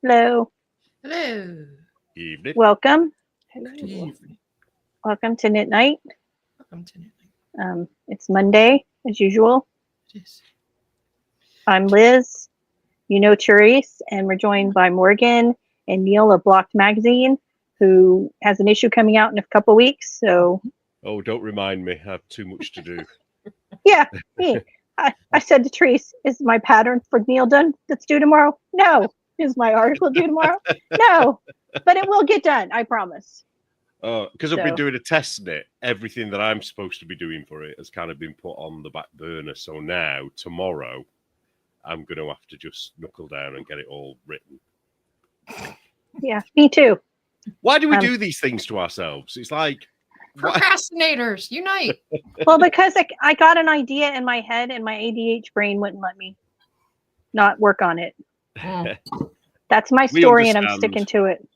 Hello. Hello. Evening. Welcome. Good Hello. evening. Welcome to Knit Night. Welcome to Nightlight. It's Monday, as usual. It is. I'm Liz. You know Therese, and we're joined by Morgan and Neil of Blocked Magazine, who has an issue coming out in a couple weeks. So, Oh, don't remind me. I have too much to do. yeah, me. I said to Therese, is my pattern for Neil done that's due tomorrow? No. Is my article due tomorrow? No. But it will get done, I promise. Because I've been So- doing a test knit, everything that I'm supposed to be doing for it has kind of been put on the back burner. So now, tomorrow, I'm going to have to just knuckle down and get it all written. Yeah, me too. Why do we Um, do these things to ourselves? It's like, why? Procrastinators, unite. Well, because I got an idea in my head and my ADH brain wouldn't let me not work on it. That's my We story and I'm understand. sticking to it.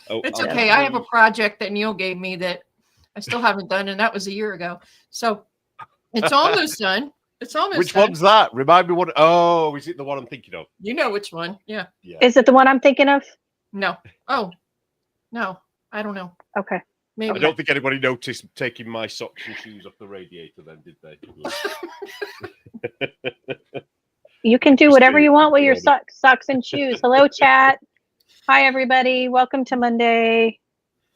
Oh, It's I'll- okay. I have a project that Neil gave me that I still haven't done, and that was a year ago. So it's almost done. It's almost Which done. one's that? Remind me what. Oh, is it the one I'm thinking of? You know which one. Yeah. Yeah. Is it the one I'm thinking of? No. Oh, no. I don't know. Okay. Maybe. I don't think anybody noticed taking my socks and shoes off the radiator then, did they? You can do Just whatever being you want with your recorded. socks and shoes. Hello, chat. Hi, everybody. Welcome to Monday.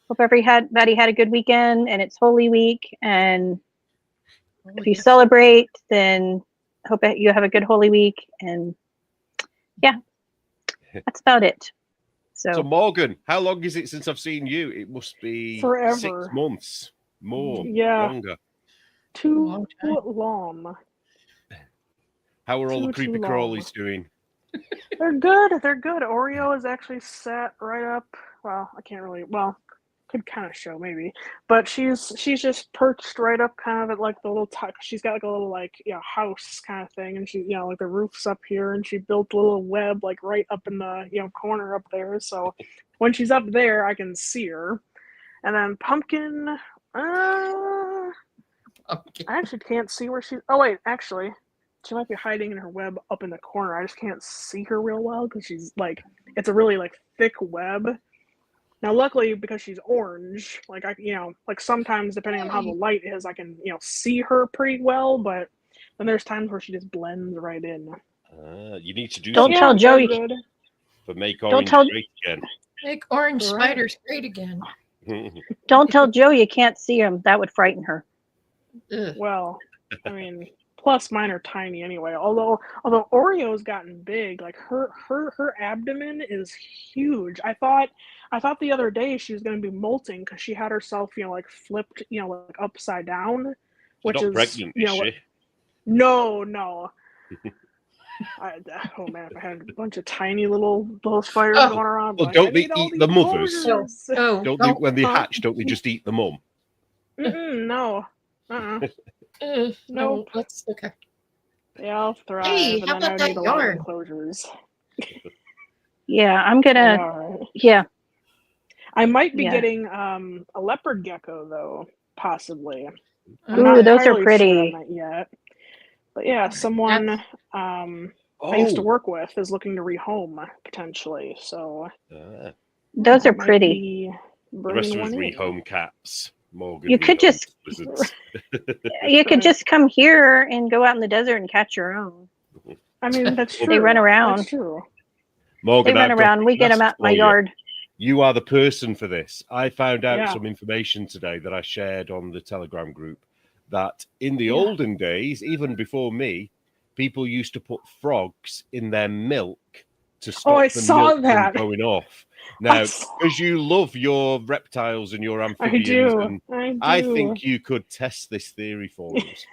Hope everybody had a good weekend and it's Holy Week. And Oh, if you yes. celebrate, then hope that you have a good Holy Week. And yeah, that's about it. So Morgan, how long is it since I've seen you? It must be Forever. 6 months, more, Yeah. longer. Too Long time. long. How are all the Too creepy long. crawlies doing? They're good. They're good. Oreo is actually sat right up. Well, I can't really. Well, could kind of show maybe, but she's just perched right up, kind of at like the little. She's got like a little like house kind of thing, and she like the roof's up here, and she built a little web like right up in the corner up there. So when she's up there, I can see her. And then Pumpkin. Okay. I actually can't see where she. Oh wait, actually, she might be hiding in her web up in the corner. I just can't see her real well because she's like, it's a really like thick web. Now, luckily, because she's orange, like like sometimes depending on how the light is, I can see her pretty well. But then there's times where she just blends right in. You need to do Don't something tell but Joe they're you good. for Make Don't Orange tell- Great Again. Make orange Correct. spiders great again. don't tell Joe you can't see him. That would frighten her. Ugh. Well, I mean, plus mine are tiny anyway. Although Oreo's gotten big, like her abdomen is huge. I thought the other day she was going to be molting because she had herself like flipped like upside down, She's which not is pregnant, is she? no. Oh man, if I had a bunch of tiny little spiders Oh. going around, Well, like, don't I they need all eat the these mothers? enclosures. Oh, Don't they, when they hatch, don't they just eat the mum? No. No. Nope. Let's okay. They all thrive, Hey, and how then I about would need that a lot of yarn? enclosures. Yeah, I'm I gonna. know, right? Yeah, I might be Yeah. getting a leopard gecko though, possibly. I'm Ooh, not those are entirely sure pretty. on that yet. But yeah, someone I used to Oh, work with is looking to rehome potentially, so Those I are might pretty. be the bringing rest of us one in. rehome cats. Morgan You could rehomes just- lizards. You could Right. just come here and go out in the desert and catch your own. I mean, that's true. They run around. That's true. Morgan, They run I've got around. We to get them ask out in my for you. yard. You are the person for this. I found out Yeah. some information today that I shared on the Telegram group that in the Yeah. olden days, even before me, people used to put frogs in their milk to stop I the saw milk that. from going off. Now, saw- because you love your reptiles and your I amphibians, do. and I I do. think you could test this theory for us.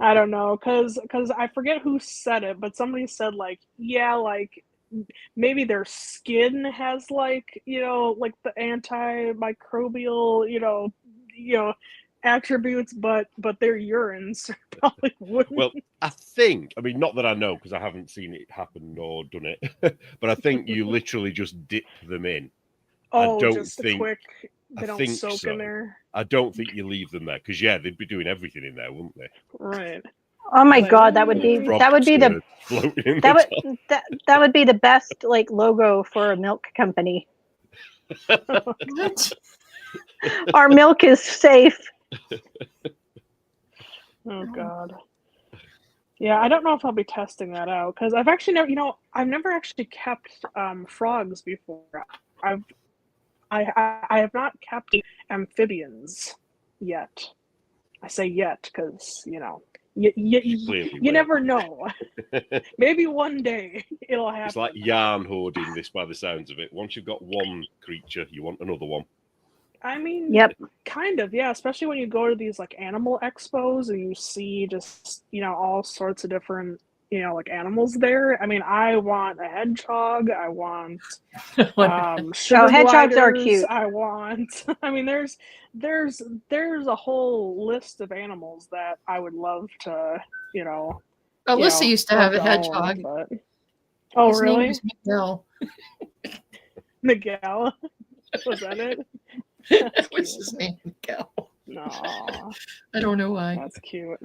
I don't know, cause I forget who said it, but somebody said like, yeah, like maybe their skin has like like the antimicrobial attributes, but their urines probably wouldn't. Well, I think, I mean, not that I know because I haven't seen it happen or done it, but I think you literally just dip them in. Oh, don't just a think- quick. I They don't think soak so. in there, I don't think you leave them there because, yeah, they'd be doing everything in there, wouldn't they? right? Oh my Like, God, that would be Frog that would be the turd floating in that the would that would be the best like logo for a milk company. What? Our milk is safe. Oh God. Yeah, I don't know if I'll be testing that out because I've actually never, I've never actually kept frogs before. I have not kept amphibians yet. I say yet because Clearly you will. never know. Maybe one day it'll happen. It's like yarn hoarding this by the sounds of it. Once you've got one creature, you want another one. I mean, Yep. kind of, yeah. Especially when you go to these like animal expos and you see just all sorts of different like animals there. I mean, I want a hedgehog. I want sugar hedgehogs are gliders. cute. I want. I mean, there's a whole list of animals that I would love to Alyssa used to have a love to own, hedgehog. but oh His name really? was Miguel. Miguel? Was that it? That was his name, Miguel. No, I don't know why. that's cute.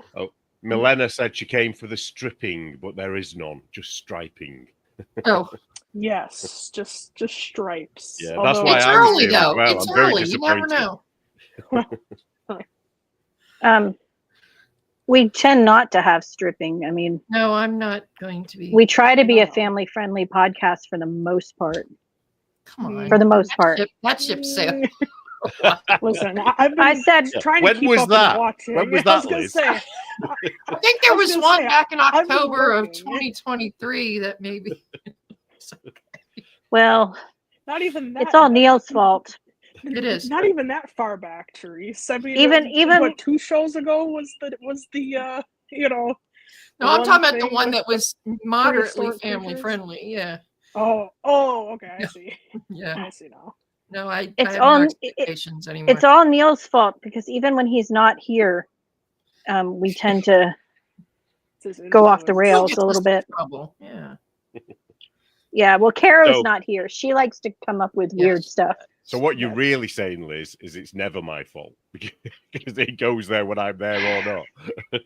Milena said she came for the stripping, but there is none, just striping. Oh, Yes, just stripes. Yeah, that's why it's I was early here as though. well. It's I'm very early. You never disappointed. know. We tend not to have stripping. I mean, No, I'm not going to be. we try to be a No. family-friendly podcast for the most part. Come on. For the most part. That ship sailed. Listen, I've been I said trying When to keep was up that? and watching. When was I that, was gonna Liz? say, I think there I was was gonna one say, back in I've been October of working. 2023 that maybe. well, not even that. it's all Neil's fault. It is. Not even that far back, Therese. I mean, Even what 2 shows ago was the No, the I'm one talking about the thing one with that was moderately prehistoric family creatures? friendly. Yeah. Oh, okay, I Yeah. see. Yeah. I see now. No, I It's have all no expectations anymore. it's all Neil's fault because even when he's not here, we tend to It's his go off the influence. Still rails gets a us little in bit. trouble. Yeah. Yeah, well, Caro's So- not here. She likes to come up with Yes. weird stuff. So what you're Yeah. really saying, Liz, is it's never my fault because it goes there when I'm there or not.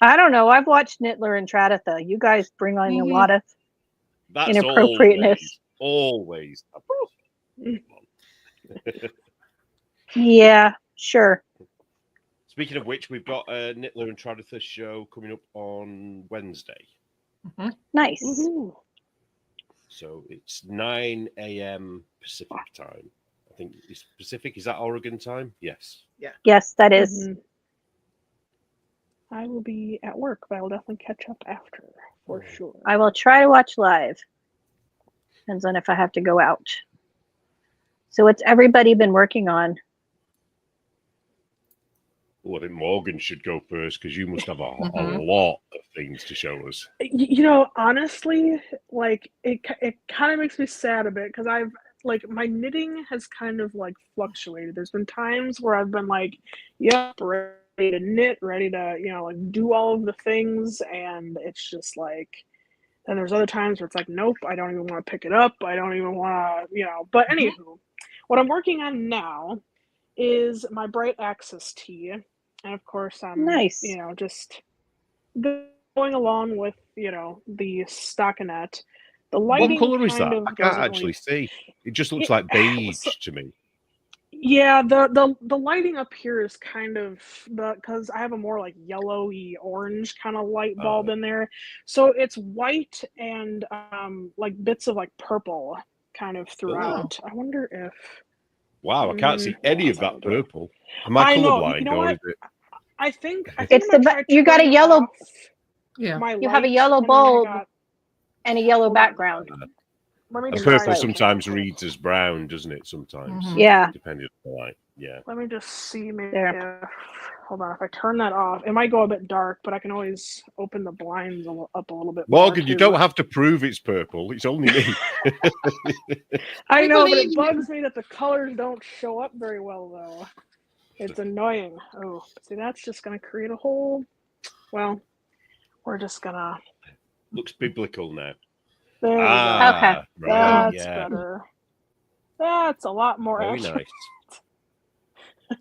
I don't know. I've watched Nittler and Traditha. You guys bring on a Mhm. lot of That's inappropriateness. always. Yeah, sure. Speaking of which, we've got a Nittler and Traditha show coming up on Wednesday. Nice. Woohoo. So it's 9 a.m. Pacific time. I think it's Pacific. Is that Oregon time? Yes. Yes, that is. Mhm. I will be at work, but I'll definitely catch up after for sure. I will try to watch live. Depends on if I have to go out. So what's everybody been working on? Well, I think Morgan should go first because you must have a Mhm. lot of things to show us. Honestly, like it kind of makes me sad a bit because I've like my knitting has kind of like fluctuated. There's been times where I've been like, yep, ready to knit, ready to like do all of the things, and it's just like. And there's other times where it's like, nope, I don't even want to pick it up. I don't even want to, But anywho, what I'm working on now is my Bright Axis tee, and of course I'm Nice. just going along with the stockinette. The What lighting colour is kind that? of I can't doesn't actually really- see. It just looks It- like beige so- to me. Yeah, the lighting up here is kind of because I have a more like yellowy orange kind of light bulb in there, so it's white and like bits of like purple kind of throughout. I wonder if Wow, I can't see hold any on, of that I'll do it. purple. Am I I know, colorblind you know or what? is it? I think It's I'm gonna the try you got a turning yellow off Yeah. my You have a light yellow when I bulb got- and a yellow Hold on. background. Let me And just purple try it sometimes real quick. reads as brown, doesn't it? Sometimes, Mhm. Yeah. depending on the light. Yeah. Let me just see maybe There. if hold on, if I turn that off, it might go a bit dark, but I can always open the blinds up a little bit more. Morgan, you too. don't have to prove it's purple. It's only me. I We know, but believe it you. bugs me that the colors don't show up very well though. It's annoying. Oh, see, that's just gonna create a whole. Well, we're just gonna. Looks biblical now. There we go. Right, That's yeah. better. That's a lot more Very accurate. nice.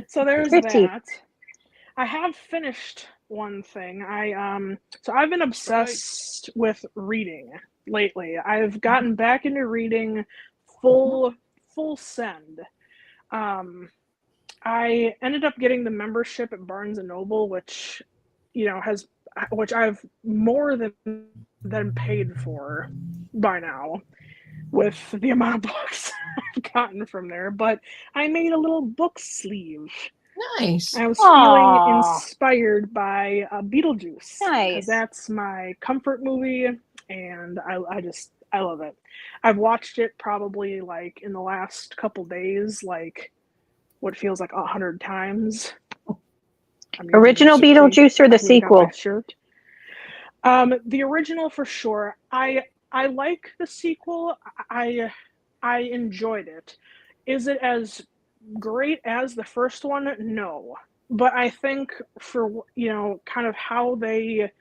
So there's Pretty. that. I have finished one thing. So I've been obsessed with reading lately. I've gotten back into reading full send. I ended up getting the membership at Barnes and Noble, which which I've more than paid for by now with the amount of books I've gotten from there. But I made a little book sleeve. Nice. I was Aw. feeling inspired by Beetlejuice because Nice. that's my comfort movie, and I love it. I've watched it probably like in the last couple days, like what feels like 100 times. I'm using Original Recipe Beetlejuice or the technique on my sequel? shirt. The original for sure. I like the sequel. I enjoyed it. Is it as great as the first one? No. But I think for kind of how they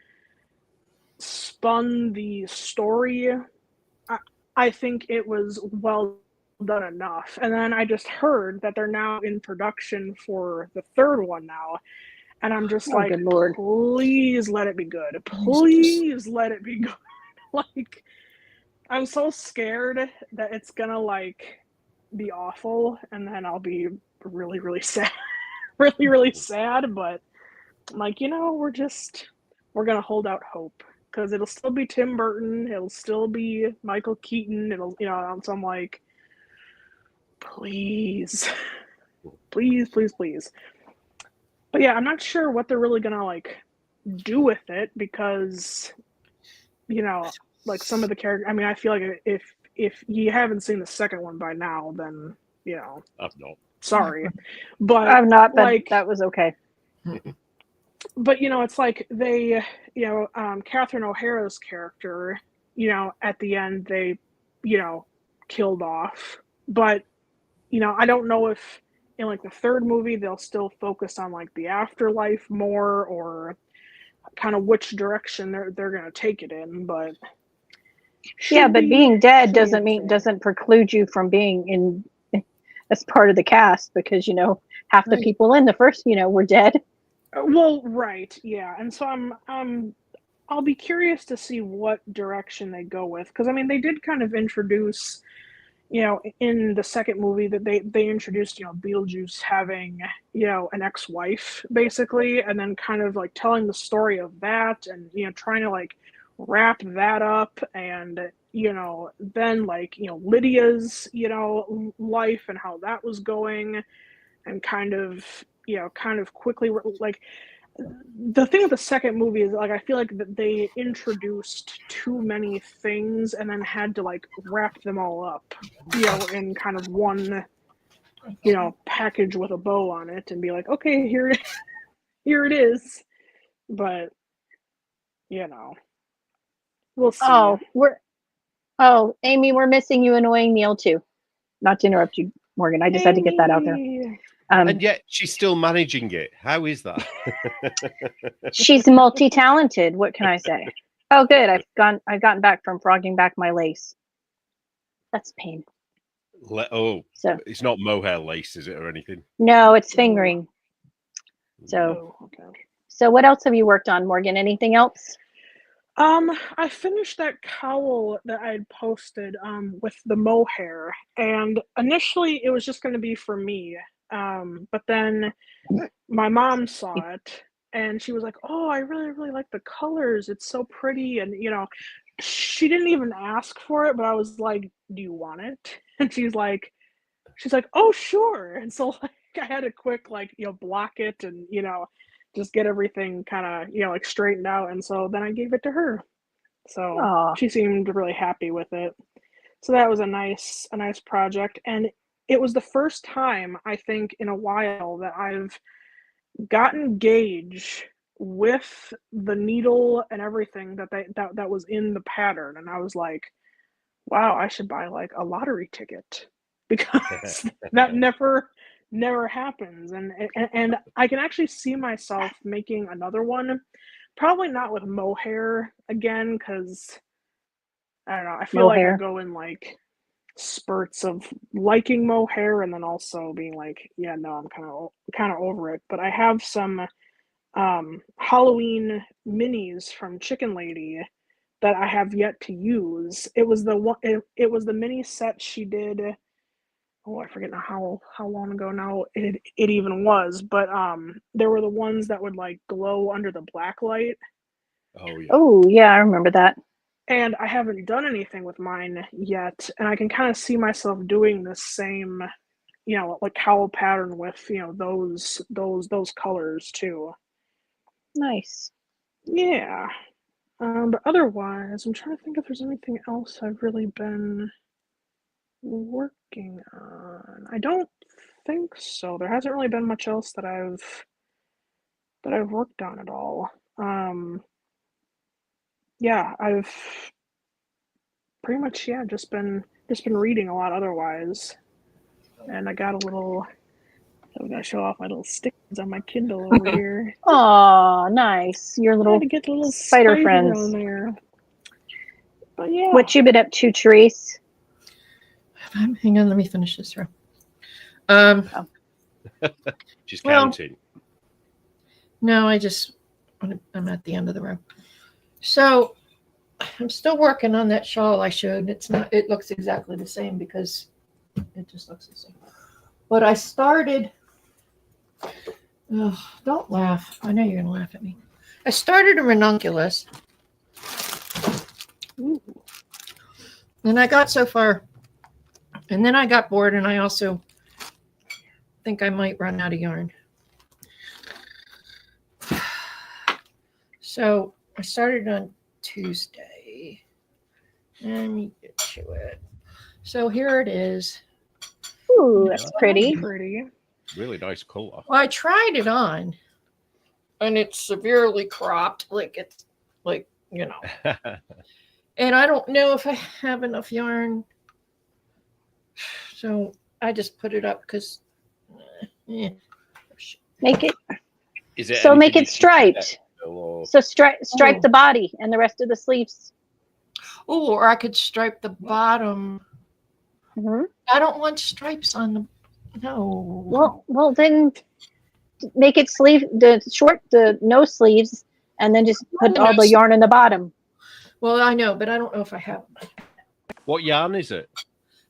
spun the story, I think it was well done enough. And then I just heard that they're now in production for the third one now. And I'm just Oh, like, good Lord. please let it be good. Please let it be good. Like, I'm so scared that it's gonna like be awful, and then I'll be really, really sad, really, really sad. But I'm like, we're gonna hold out hope because it'll still be Tim Burton, it'll still be Michael Keaton, so I'm like, please, please, please, please. But yeah, I'm not sure what they're really gonna like do with it because like some of the characters. I mean, I feel like if you haven't seen the second one by now, then I've not. sorry, but I've not, but like that was okay. but it's like they Catherine O'Hara's character, at the end they killed off, but I don't know if in like the third movie they'll still focus on like the afterlife more, or kind of which direction they're going to take it in. But Yeah, but being dead doesn't entertaining. preclude you from being in as part of the cast, because half the Right. people in the first were dead. Well, right, yeah, and so I'll be curious to see what direction they go with, because I mean they did kind of introduce, in the second movie that they introduced, Beetlejuice having, an ex-wife basically, and then kind of like telling the story of that, and trying to like wrap that up, and then like Lydia's life and how that was going, and kind of quickly like the thing with the second movie is like I feel like that they introduced too many things and then had to like wrap them all up, in kind of one, package with a bow on it and be like, okay, here it is. But we'll see. Amy, we're missing you annoying Neil too. Not to interrupt you, Morgan. I just had to get that out there. Amy. And yet she's still managing it. How is that? She's multi-talented. What can I say? Oh, good. I've gotten back from frogging back my lace. That's pain. So it's not mohair lace, is it, or anything? no, it's fingering. So Oh, okay. So what else have you worked on, Morgan? Anything else? I finished that cowl that I had posted with the mohair, and initially it was just going to be for me. But then my mom saw it and she was like, "Oh, I really, really like the colors. It's so pretty." And she didn't even ask for it, but I was like, "Do you want it?" And she's like, "Oh, sure." And so like I had to quick like block it and just get everything kind of like straightened out, and so then I gave it to her. So Aw. she seemed really happy with it. So that was a nice project, and it was the first time I think in a while that I've gotten gauge with the needle and everything that was in the pattern, and I was like, wow, I should buy like a lottery ticket because that never happens, and I can actually see myself making another one, probably not with mohair again, because I don't know, I feel like I Mohair. go in like spurts of liking mohair and then also being like, yeah, no, I'm kind of over it. But I have some Halloween minis from Chicken Lady that I have yet to use. It was the one. It was the mini set she did. Oh, I forget now how long ago now it even was. But there were the ones that would like glow under the black light. Oh yeah. Oh, yeah, I remember that. And I haven't done anything with mine yet, and I can kind of see myself doing the same, like cowl pattern with those colors too. Nice. Yeah. But otherwise, I'm trying to think if there's anything else I've really been working on. I don't think so. There hasn't really been much else that I've worked on at all. Yeah, I've pretty much just been reading a lot otherwise. And I got a little. I'm gonna show off my little stickers on my Kindle over here. Oh, nice. Your I little had to get the little spider spider friends. on there. But yeah. What you been up to, Therese? Hang on, let me finish this row. She's Well- counting. No, I'm at the end of the row. So I'm still working on that shawl I showed. It looks exactly the same because it just looks the same. But I started, don't laugh. I know you're going to laugh at me. I started a ranunculus. Ooh. And I got so far. And then I got bored, and I also think I might run out of yarn. So I started on Tuesday. Let me get to it. So here it is. Ooh, that's pretty. Pretty. Really nice color. Well, I tried it on, and it's severely cropped, and I don't know if I have enough yarn. So I just put it up because, Make it Is it so. Make anything it striped. or- So stripe Oh. the body and the rest of the sleeves. Oh, or I could stripe the bottom. Mhm. I don't want stripes on the. No. Well, then make it the no sleeves, and then just put all the yarn in the bottom. Well, I know, but I don't know if I have. What yarn is it?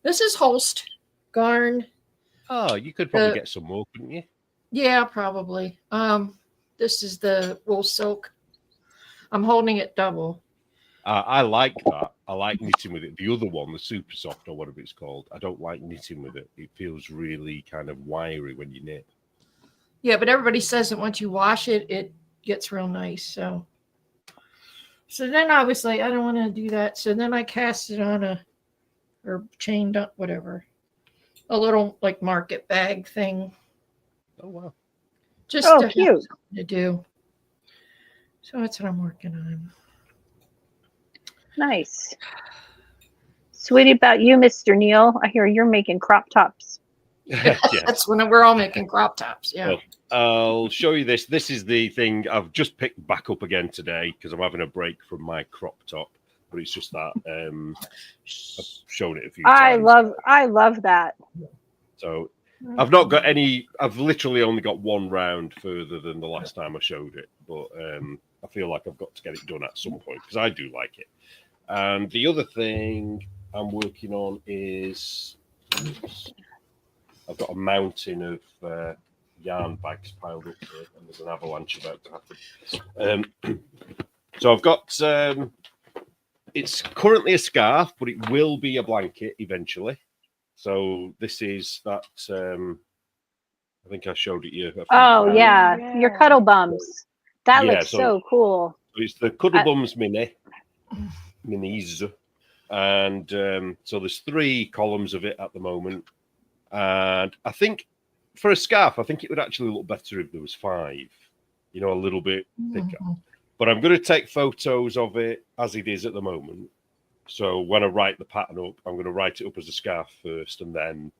This is Holst garn. Oh, you could probably get some more, couldn't you? Yeah, probably. This is the wool silk. I'm holding it double. I like that. I like knitting with it. The other one, the super soft or whatever it's called, I don't like knitting with it. It feels really kind of wiry when you knit. Yeah, but everybody says that once you wash it, it gets real nice. So then I was like, I don't want to do that. So then I cast it on or chained up, whatever, a little like market bag thing. Oh wow! Just Oh, to have cute. something to do. So that's what I'm working on. Nice. Sweetie, about you, Mr. Neil. I hear you're making crop tops. Yeah. That's when we're all making crop tops. Yeah. Well, I'll show you this. This is the thing I've just picked back up again today because I'm having a break from my crop top. But it's just that I've shown it a few times. I love that. So I've not got any. I've literally only got one round further than the last time I showed it. But I feel like I've got to get it done at some point because I do like it. And the other thing I'm working on is I've got a mountain of yarn bags piled up here, and there's an avalanche about to happen. So I've got it's currently a scarf, but it will be a blanket eventually. So this is that. I think I showed it you. Oh yeah, Yeah. your cuddle bums. That Yeah, looks so- so cool. It's the Cuddlebums minis, and so there's 3 columns of it at the moment. And I think for a scarf, I think it would actually look better if there was 5. A little bit thicker. Mhm. But I'm going to take photos of it as it is at the moment. So when I write the pattern up, I'm going to write it up as a scarf first and then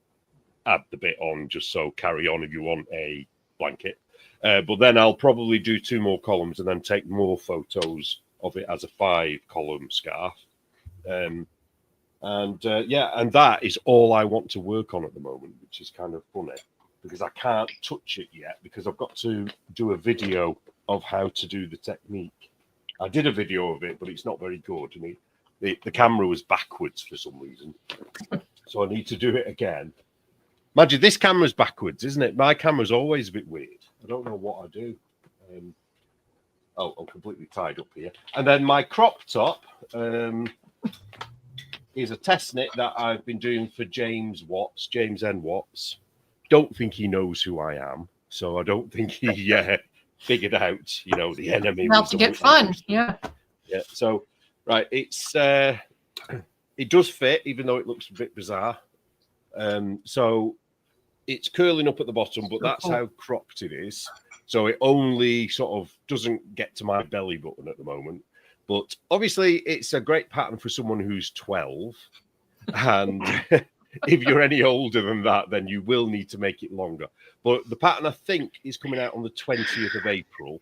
add the bit on, just so carry on if you want a blanket. But then I'll probably do 2 more columns and then take more photos of it as a 5-column scarf. And that is all I want to work on at the moment, which is kind of funny because I can't touch it yet because I've got to do a video of how to do the technique. I did a video of it, but it's not very good. I mean, the camera was backwards for some reason. So I need to do it again. Imagine this camera's backwards, isn't it? My camera's always a bit weird. I don't know what I do. I'm completely tied up here. And then my crop top is a test knit that I've been doing for James N. Watts. Don't think he knows who I am. So I don't think he figured out, the enemy. About to get fun. Yeah. Yeah. So, right. It does fit, even though it looks a bit bizarre. So it's curling up at the bottom, but that's how cropped it is. So it only sort of doesn't get to my belly button at the moment. But obviously, it's a great pattern for someone who's 12. And if you're any older than that, then you will need to make it longer. But the pattern, I think, is coming out on the 20th of April.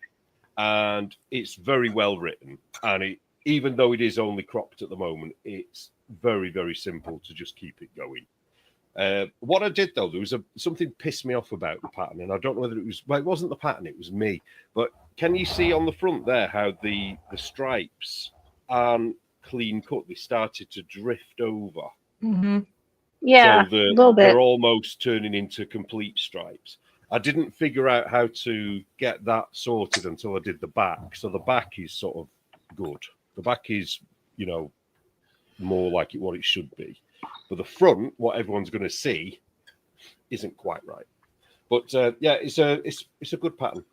And it's very well written. And even though it is only cropped at the moment, it's very, very simple to just keep it going. What I did, though, there was something pissed me off about the pattern, and I don't know whether it wasn't the pattern, it was me. But can you see on the front there how the stripes aren't clean cut? They started to drift over. Mm-hmm. Yeah, so a little bit. They're almost turning into complete stripes. I didn't figure out how to get that sorted until I did the back. So the back is sort of good. The back is, more like what it should be. But the front, what everyone's going to see, isn't quite right. But it's a good pattern.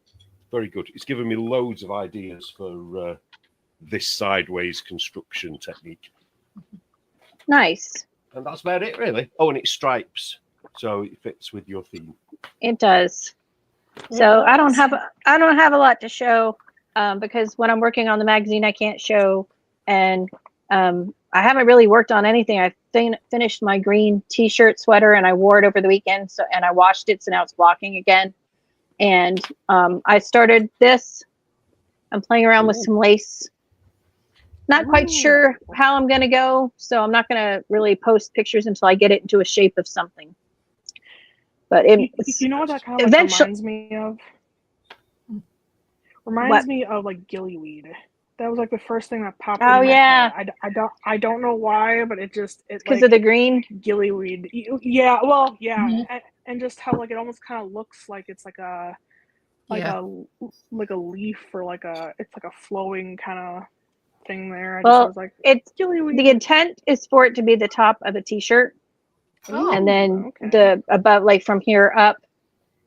Very good. It's given me loads of ideas for this sideways construction technique. Nice. And that's about it, really. Oh, and it's stripes, so it fits with your theme. It does. So I don't have a lot to show because when I'm working on the magazine, I can't show, and I haven't really worked on anything. I finished my green T-shirt sweater and I wore it over the weekend. And I washed it, so now it's blocking again. And I started this. I'm playing around with some lace. Not quite sure how I'm going to go, so I'm not going to really post pictures until I get it into a shape of something. But you know what that kind of reminds me of? Reminds me of like gillyweed. That was like the first thing that popped into my head. I don't know why, but it's because of the green gillyweed. Yeah, well, yeah, Mm-hmm. and just how like it almost kind of looks like it's like a leaf or it's like a flowing kind of thing there. It's gillyweed. The intent is for it to be the top of a T-shirt, and then the above, like from here up,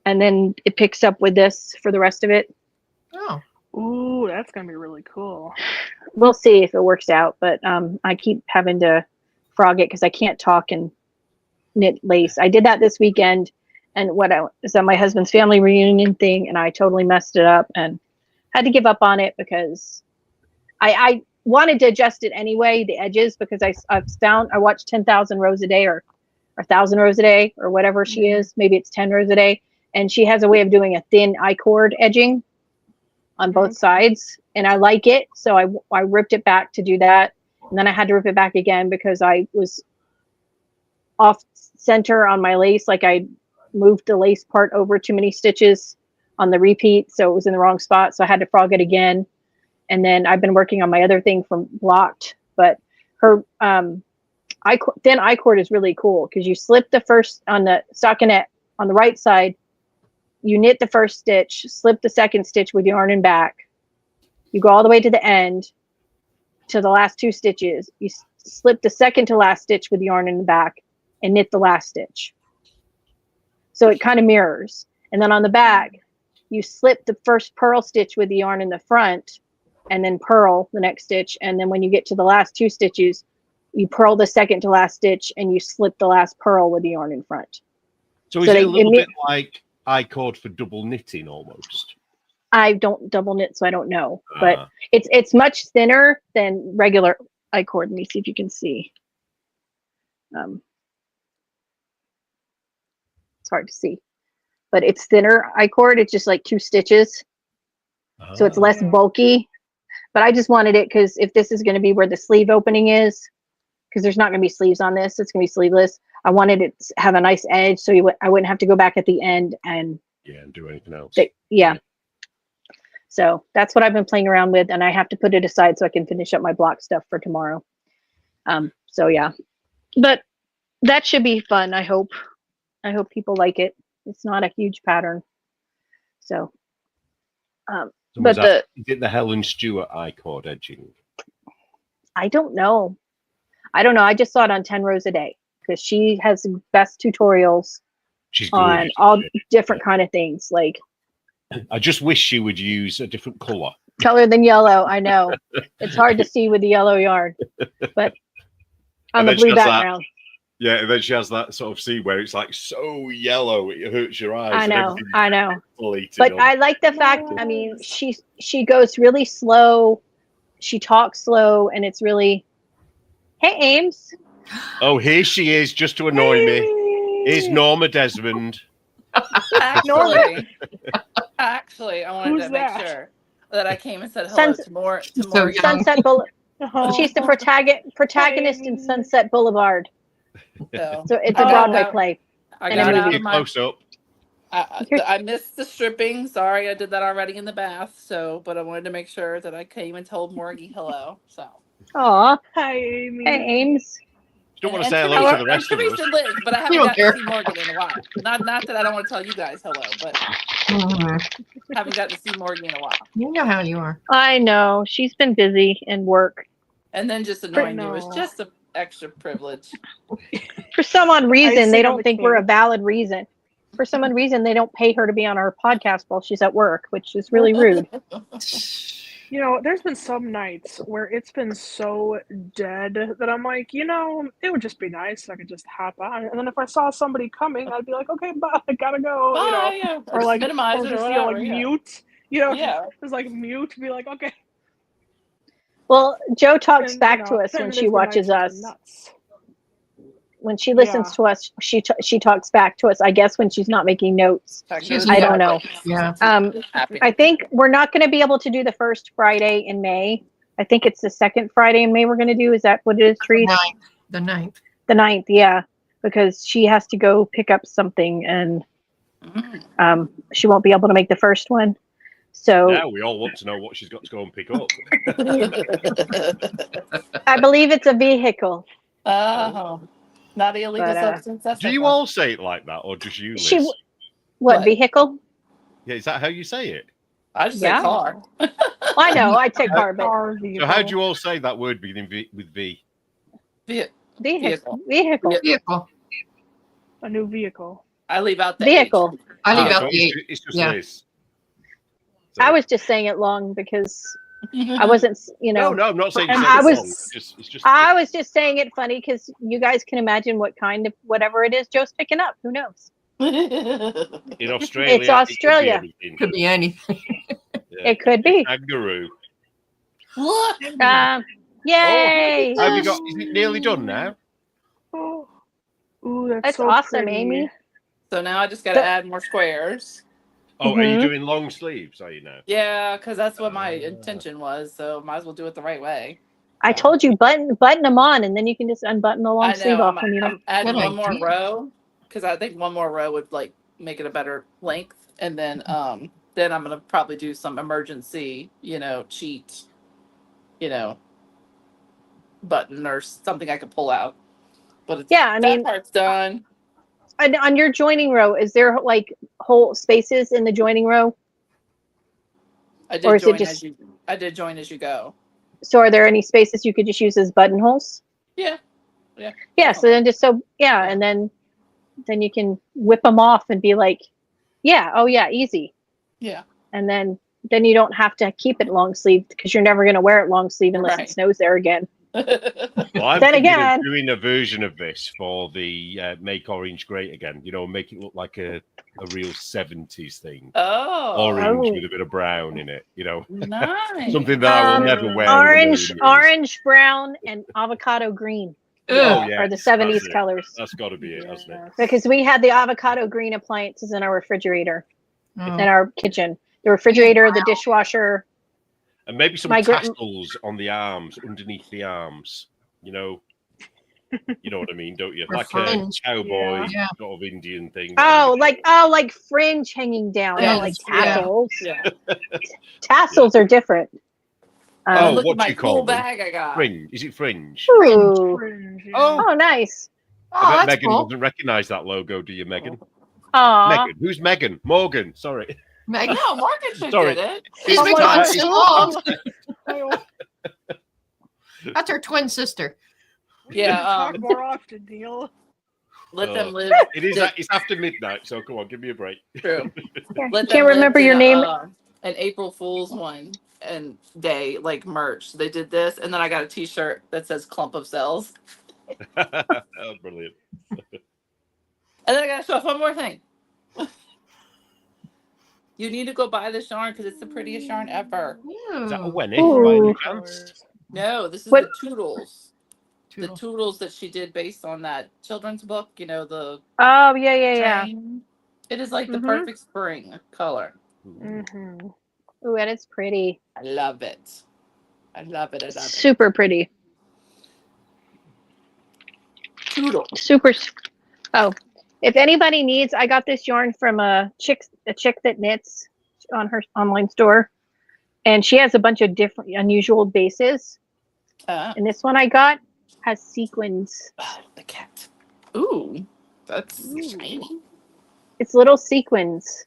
and then it picks up with this for the rest of it. Oh. Ooh, that's gonna be really cool. We'll see if it works out, but I keep having to frog it because I can't talk and knit lace. I did that this weekend, and is my husband's family reunion thing, and I totally messed it up and had to give up on it because I wanted to adjust it anyway, the edges, because I watched 10,000 rows a day or 1,000 rows a day or whatever she is. Maybe it's 10 rows a day, and she has a way of doing a thin I-cord edging on both sides, and I like it, so I ripped it back to do that, and then I had to rip it back again because I was off center on my lace. Like I moved the lace part over too many stitches on the repeat, so it was in the wrong spot, so I had to frog it again. And then I've been working on my other thing from Blocked, but her thin I-cord is really cool because you slip the first on the stockinette on the right side. You knit the first stitch, slip the second stitch with yarn and back. You go all the way to the end to the last two stitches. You slip the second to last stitch with yarn in the back and knit the last stitch. So it kind of mirrors. And then on the back, you slip the first purl stitch with the yarn in the front and then purl the next stitch. And then when you get to the last two stitches, you purl the second to last stitch and you slip the last purl with the yarn in front. So is it a little bit like I-cord for double knitting almost? I don't double knit, so I don't know. But it's much thinner than regular I-cord. Let me see if you can see. It's hard to see, but it's thinner I-cord. It's just like 2 stitches, so it's less bulky. But I just wanted it because if this is going to be where the sleeve opening is, because there's not going to be sleeves on this, it's going to be sleeveless. I wanted it to have a nice edge, so I wouldn't have to go back at the end and do anything else. Yeah. So that's what I've been playing around with, and I have to put it aside so I can finish up my block stuff for tomorrow. So yeah, but that should be fun. I hope people like it. It's not a huge pattern. So, Someone's but asked, is it the Helen Stewart I-cord edging? I don't know. I just saw it on 10 rows a day because she has the best tutorials She's on gorgeous. all different kind of things, like I just wish she would use a different color. color than yellow. I know it's hard to see with the yellow yarn, but on And the then she blue has that- background. Yeah, and then she has that sort of scene where it's like so yellow it hurts your eyes. I and know, everything's I know. pixelated But on- I like the fact. I mean, she goes really slow. She talks slow, and it's really. Hey, Ames. Oh, here she is, just to annoy me. Here's Norma Desmond. Actually, I wanted Who's to make that? sure that I came and said hello Sunset- to more. So Morgan. young. Sunset Boulevard. Oh. She's the protagonist in Sunset Boulevard. So So it's a I got Broadway out- play. I And got a out movie. of my. Close up. I missed the stripping. Sorry, I did that already in the bath. So, but I wanted to make sure that I came and told Morgie hello. So. Aw, Hi, Amy. hey, Ames. You don't want to And say hello Teresa- to the rest and of us. Teresa lives, but I haven't don't gotten care. to see Morgan in a while. Not that I don't want to tell you guys hello, but haven't gotten to see Morgan in a while. You know how you are. I know she's been busy in work. And then just annoying you no. is just an extra privilege. For some odd reason, Icing they on don't the think we're a cake. valid reason. For some odd reason, they don't pay her to be on our podcast while she's at work, which is really rude. You know, there's been some nights where it's been so dead that I'm like, you know, it would just be nice if I could just hop on. And then if I saw somebody coming, I'd be like, okay, bye, I gotta go. Bye, You know, yeah. or just like minimize or it just or you know, whatever. like Yeah. mute. You know, Yeah. just like mute. Be like, okay. Well, Joe talks And, back you to know, us then when there's she been watches nights it's us. been nuts. When she listens Yeah. to us, she talks back to us. I guess when she's not making notes. She's I don't know. Yeah. Happy. I think we're not going to be able to do the first Friday in May. I think it's the second Friday in May we're going to do. Is that what it is, Trees? The ninth. The 9th, yeah, because she has to go pick up something and Mhm. she won't be able to make the first one. So Now we all want to know what she's got to go and pick up. I believe it's a vehicle. Oh, not the illegal But, substance. That's Do no you fun. all say it like that, or just you, Liz? She what What? vehicle? Yeah, is that how you say it? I just Yeah. say car. Well, I know I take car, but Car So vehicle. how do you all say that word beginning with V? vehicle. Vehicle. A new vehicle. I leave out the Vehicle. I leave Ah, out so the it's just Yeah. Liz. So- I was just saying it long because H. I wasn't, you know. No, I'm not saying you And said I it was- wrong. It's just I was just saying it funny because you guys can imagine what kind of whatever it is Joe's picking up. Who knows? in Australia. It's Australia. could be anything. It could be. Kangaroo. Look. Yay! Have you got? Is it nearly done now? Oh. Ooh, that's That's so awesome, pretty. Amy. So now I just got to So- add more squares. Oh, are you Mhm. doing long sleeves? Are you now? Yeah, because that's what my intention was. So might as well do it the right way. I told you button them on, and then you can just unbutton the long I sleeve know. off when you don't. I'm adding Good one more idea. row because I think one more row would like make it a better length, and then I'm gonna probably do some emergency, cheat, button or something I could pull out. But it's, Yeah, I that mean- part's done. And on your joining row, is there like whole spaces in the joining row? I Or did is it join just- as you. I did join as you go. So are there any spaces you could just use as buttonholes? Yeah. Yeah. So then and then you can whip them off and be like, yeah, oh yeah, easy. Yeah. And then you don't have to keep it long sleeved because you're never going to wear it long sleeve unless Right. it snows there again. Well, I'm Then thinking again- of doing a version of this for the Make Orange Great Again. Make it look like a real 70s thing. Oh. Orange Oh. with a bit of brown in it. Nice. Something that I will never wear. in a Orange, million years. orange, brown, and avocado green Oh, Ugh. yeah. are the 70s colors. That's got to be it, hasn't it? Because we had the avocado green appliances in our refrigerator Oh. in our kitchen. The refrigerator, the dishwasher. And maybe some My tassels on the arms, underneath the arms. You know what I mean, don't you? Or Like fringe. a cowboy Yeah. sort of Indian thing. Like fringe hanging down, not like Fringe, yeah. tassels. Yeah. Tassels are different. Oh, Look what at my do you call cool them? bag I got. Fringe. Is it fringe? Ooh. Fringe, yeah. Oh. Nice. I bet that's Megan cool. doesn't recognise that logo, do you, Megan? Aw. Megan. Who's Megan? Morgan. Sorry. Megan, No, Morgan should Sorry. get it. she's Oh been my gone God. so long. Oh, That's her twin sister. Yeah, talk more often, Neil. Let them live. It is. It's after midnight, so come on, give me a break. True. Yeah, Let can't them remember live your in name. an April Fool's one and day like merch. They did this, and then I got a T-shirt that says "Clump of Cells," Oh, brilliant. and then I got to show off one more thing. You need to go buy this yarn because it's the prettiest yarn ever. Is that a Ooh. Wenny Ooh. by any chance? No, this is What- the Toodles. The Toodle. Toodles that she did based on that children's book. You know, the Oh, yeah. train. It is like the Mhm. perfect spring color. Mm-hmm. Ooh, and it's pretty. I love it. I love it. I love it. Super pretty. Toodle. Oh, if anybody needs, I got this yarn from a chick that knits on her online store, and she has a bunch of different unusual bases. And this one I got has sequins. Oh, the cat. Ooh, that's Ooh. shiny. It's little sequins,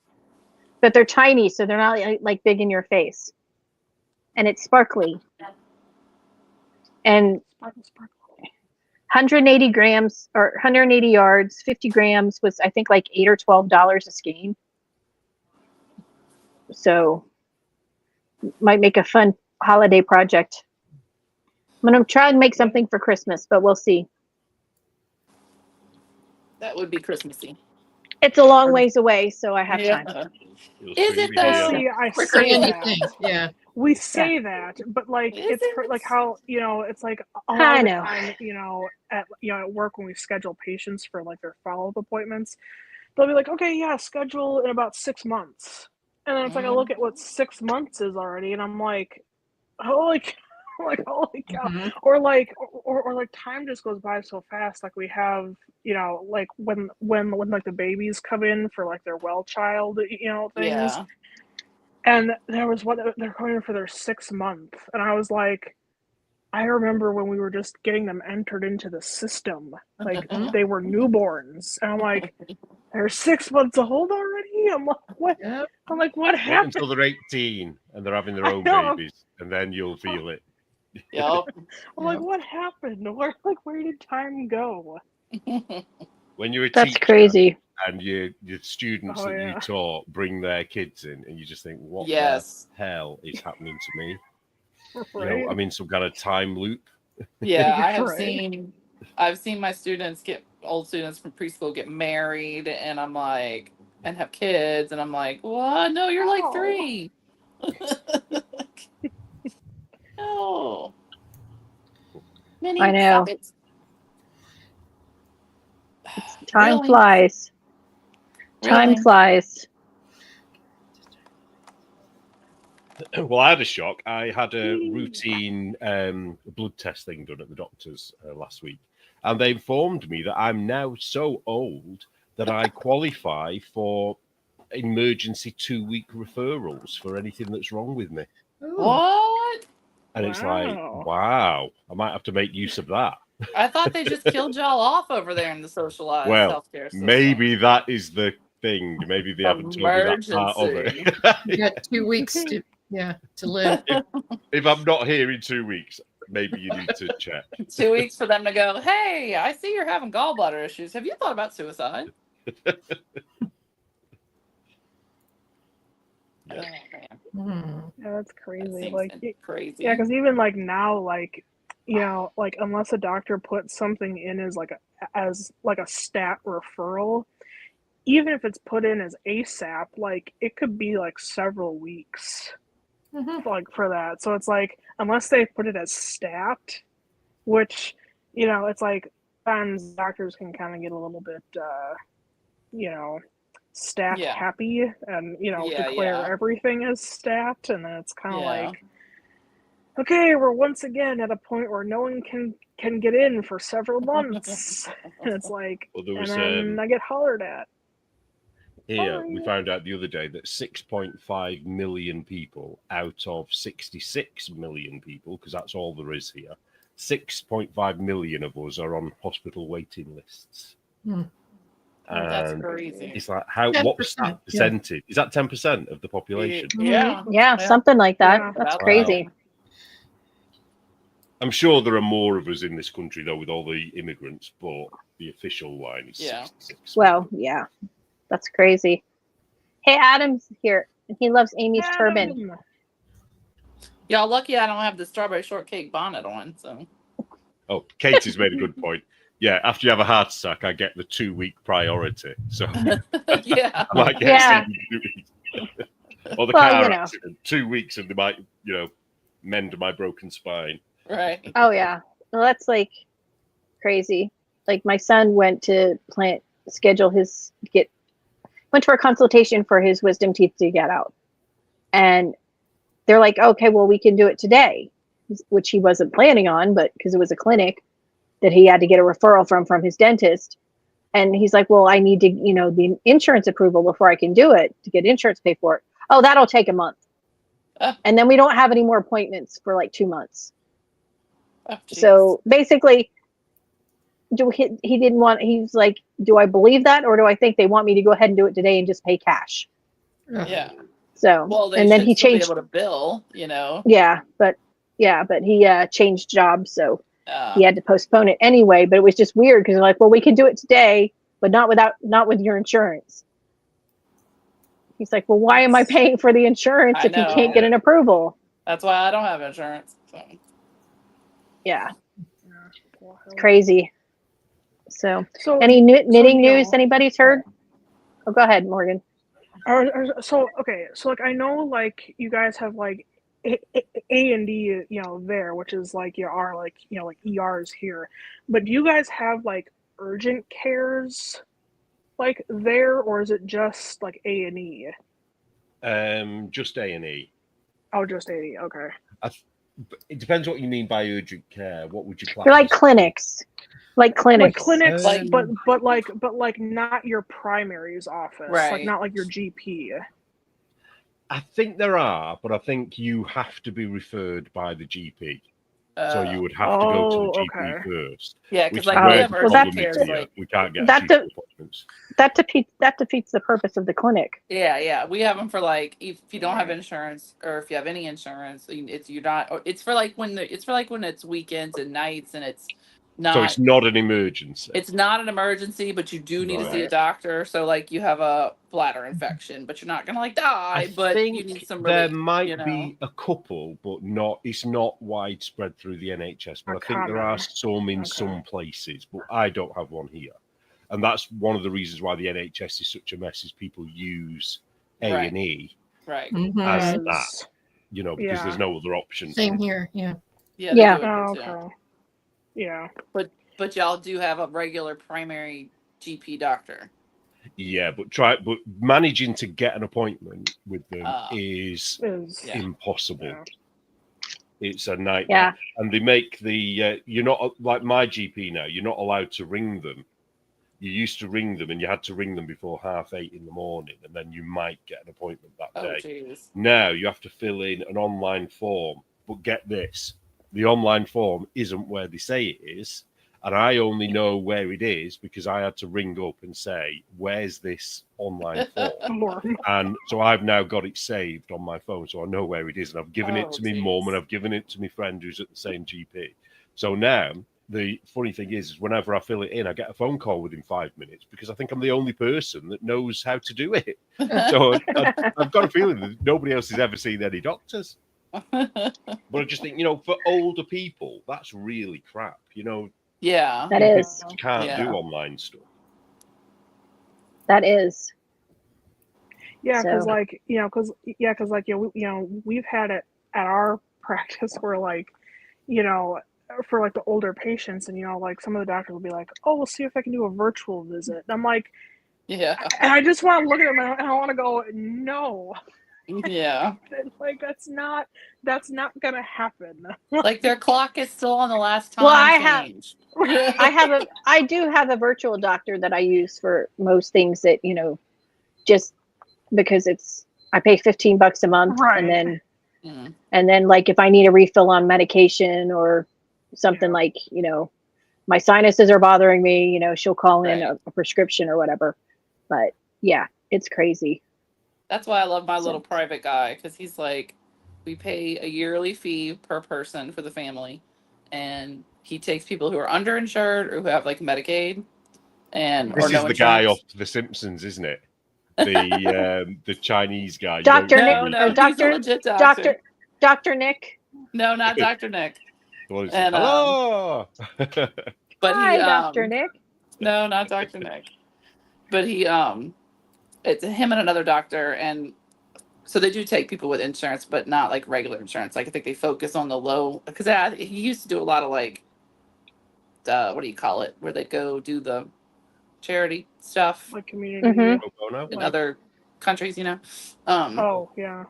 but they're tiny, so they're not like big in your face. And it's sparkly. And Sparkle, sparkle. 180 grams or 180 yards, 50 grams was I think like $8 or $12 a skein. So might make a fun holiday project. I'm gonna try and make something for Christmas, but we'll see. That would be Christmassy. It's a long ways away, so I have time. You'll Is soon it be here. though? See, I Quicker say than you that. think. Yeah. We say that, but like Is it's it? like how it's like a lot I of the know. time, at work when we schedule patients for like their follow-up appointments, they'll be like, okay, yeah, schedule in about 6 months, and then it's like I look at what 6 months is already, and I'm like, holy, like holy cow, Mhm. or like time just goes by so fast. Like we have, like when like the babies come in for like their well child, things. Yeah. And there was one they're coming in for their 6 month, and I was like, I remember when we were just getting them entered into the system, like Mhm. they were newborns, and I'm like, they're 6 months old already. I'm like, what? Yep. I'm like, what Wait happened? until they're 18 and they're having their I own know. babies, and then you'll feel it. Yep. I'm like, what happened? Where did time go? When you're a That's teacher crazy. and your students Oh, that you yeah. taught bring their kids in, and you just think, what Yes. the hell is happening to me? Right? I'm in some kind of time loop. Yeah, I have Right. seen my old students from preschool get married, and I'm like, and have kids, and I'm like, what? No, you're like Oh. 3. No. Minnie, I know. stop it. Time Really? flies. Time Really? flies. Well, I had a shock. I had a routine blood test thing done at the doctor's last week, and they informed me that I'm now so old that I qualify for emergency 2-week referrals for anything that's wrong with me. Ooh. What? And it's like, Wow. wow, I might have to make use of that. I thought they just killed y'all off over there in the socialized Well, healthcare system. maybe that is the thing. Maybe they haven't told me that part of it. You got 2 weeks to live. If I'm not here in 2 weeks, maybe you need to check. 2 weeks for them to go, hey, I see you're having gallbladder issues. Have you thought about suicide? Oh, man. Hmm. Yeah, that's That crazy. seems Like, crazy. yeah, because even like now, like like unless a doctor puts something in as a stat referral, even if it's put in as ASAP, like it could be like several weeks, Mhm. like for that. So it's like unless they put it as stat, which it's like sometimes doctors can kind of get a little bit stat Yeah. happy and Yeah, declare yeah. everything as stat, and then it's kind of Yeah. like okay, we're once again at a point where no one can get in for several months. And it's like, Well, there and was then I get hollered at. here we Sorry. found out the other day that 6.5 million people out of 66 million people, because that's all there is here, 6.5 million of us are on hospital waiting lists. Hmm. Oh, that's And crazy. it's like, what's 10%, that yeah. percentage? Is that 10% of the population? Yeah. Yeah, something like that. Yeah. That's About crazy. I'm sure there are more of us in this country, though, with all the immigrants, but the official line is Yeah. 66. Well, yeah, that's crazy. Hey, Adam's here. And he loves Amy's turban. Adam! Y'all lucky I don't have the strawberry shortcake bonnet on. So Oh, Katie's made a good point. Yeah, after you have a heart attack, I get the 2-week priority. So yeah. I might get Yeah. seen in 2 weeks. Or the Well, car you know. accident, 2 weeks, and they might, mend my broken spine. Right. Oh yeah. Well, that's like crazy. Like my son went to went to a consultation for his wisdom teeth to get out. And they're like, okay, well, we can do it today, which he wasn't planning on, but because it was a clinic that he had to get a referral from his dentist. And he's like, well, I need to, the insurance approval before I can do it to get insurance pay for it. Oh, that'll take a month. And then we don't have any more appointments for like 2 months. Oh, geez. So basically, he's like, do I believe that, or do I think they want me to go ahead and do it today and just pay cash? Yeah. So, Well, they and then should he still changed. be able to bill. Yeah, but he changed jobs, so Uh, he had to postpone it anyway. But it was just weird because they're like, well, we can do it today, but not with your insurance. He's like, well, why am I paying for the insurance I if you know. can't get an approval? That's why I don't have insurance. So. Yeah, Well, it's crazy. So, So any knitting Neil, news anybody's heard? Oh, go ahead, Morgan. so like I know like you guys have like A&D there, which is like our like like ERs here, but do you guys have like urgent cares like there, or is it just like A&E? Just A&E. Oh, just A&E. Okay. It depends what you mean by urgent care. What would you class? They're like clinics. Like clinics. Like clinics, Like- but like not your primary's office, like Right. not like your GP. I think there are, but I think you have to be referred by the GP. So you would have to go to the GP okay. first. Yeah, Which because is like Oh, we where have the well, urgent problem cares. is here. Like We can't get That GP appointments. That defeats the purpose of the clinic. yeah, we have them for like if you don't have insurance or if you have any insurance, you're not. Or it's for like when it's weekends and nights and it's not. So it's not an emergency. It's not an emergency, but you do need to see a Right. doctor. So like you have a bladder infection, but you're not gonna like die. But you need some there relief. might be a couple, but it's not widespread through the NHS. But Or I think there are common. some in Okay. some places, but I don't have one here. And that's one of the reasons why the NHS is such a mess is people use A&E Right. Mhm. as As- that, because yeah. there's no other option. Same here. Yeah. Yeah. They Yeah. do it Oh, too. okay. Yeah. But y'all do have a regular primary GP doctor. Yeah, but managing to get an appointment with them is Is Yeah. impossible. Yeah. It's a nightmare. Yeah. And they make you're not like my GP now, you're not allowed to ring them. You used to ring them and you had to ring them before 8:30 in the morning, and then you might get an appointment that Oh, day. jeez. Now you have to fill in an online form, but get this, the online form isn't where they say it is. And I only know where it is because I had to ring up and say, where's this online form? Form. And so I've now got it saved on my phone, so I know where it is. And I've given it Oh, to my geez. mum and I've given it to my friend who's at the same GP. So now the funny thing is whenever I fill it in, I get a phone call within 5 minutes because I think I'm the only person that knows how to do it. So I've got a feeling that nobody else has ever seen any doctors. But I just think, for older people, that's really crap. Yeah. That is. You can't Yeah. do online stuff. That is. Yeah, because So- we've had it at our practice where like, for like the older patients, and like some of the doctors will be like, "Oh, we'll see if I can do a virtual visit." And I'm like, Yeah. and I just want to look at them and I want to go, "No, Yeah. Like that's not gonna happen. Like their clock is still on the last time Well, change. I do have a virtual doctor that I use for most things that, just because I pay $15 a month, Right. and then like if I need a refill on medication or something, Yeah. like, my sinuses are bothering me, she'll call in Right. a prescription or whatever. But yeah, it's crazy. That's why I love my So- little private guy, because he's like, we pay a yearly fee per person for the family, and he takes people who are underinsured or who have like Medicaid and This or no is the guy insurance. off The Simpsons, isn't it? The Chinese guy. Dr. You Nick, know, No, or he's a Dr. legit doctor. Dr. Nick. No, not Dr. Nick. what is it? And Hello. but he Hi, Dr. Nick. no, not Dr. Nick. But he it's him and another doctor, and so they do take people with insurance, but not like regular insurance. Like I think they focus on the low, because he used to do a lot of like what do you call it, where they go do the charity stuff Like community. Mhm. Oh, no. in like- other countries, Oh yeah.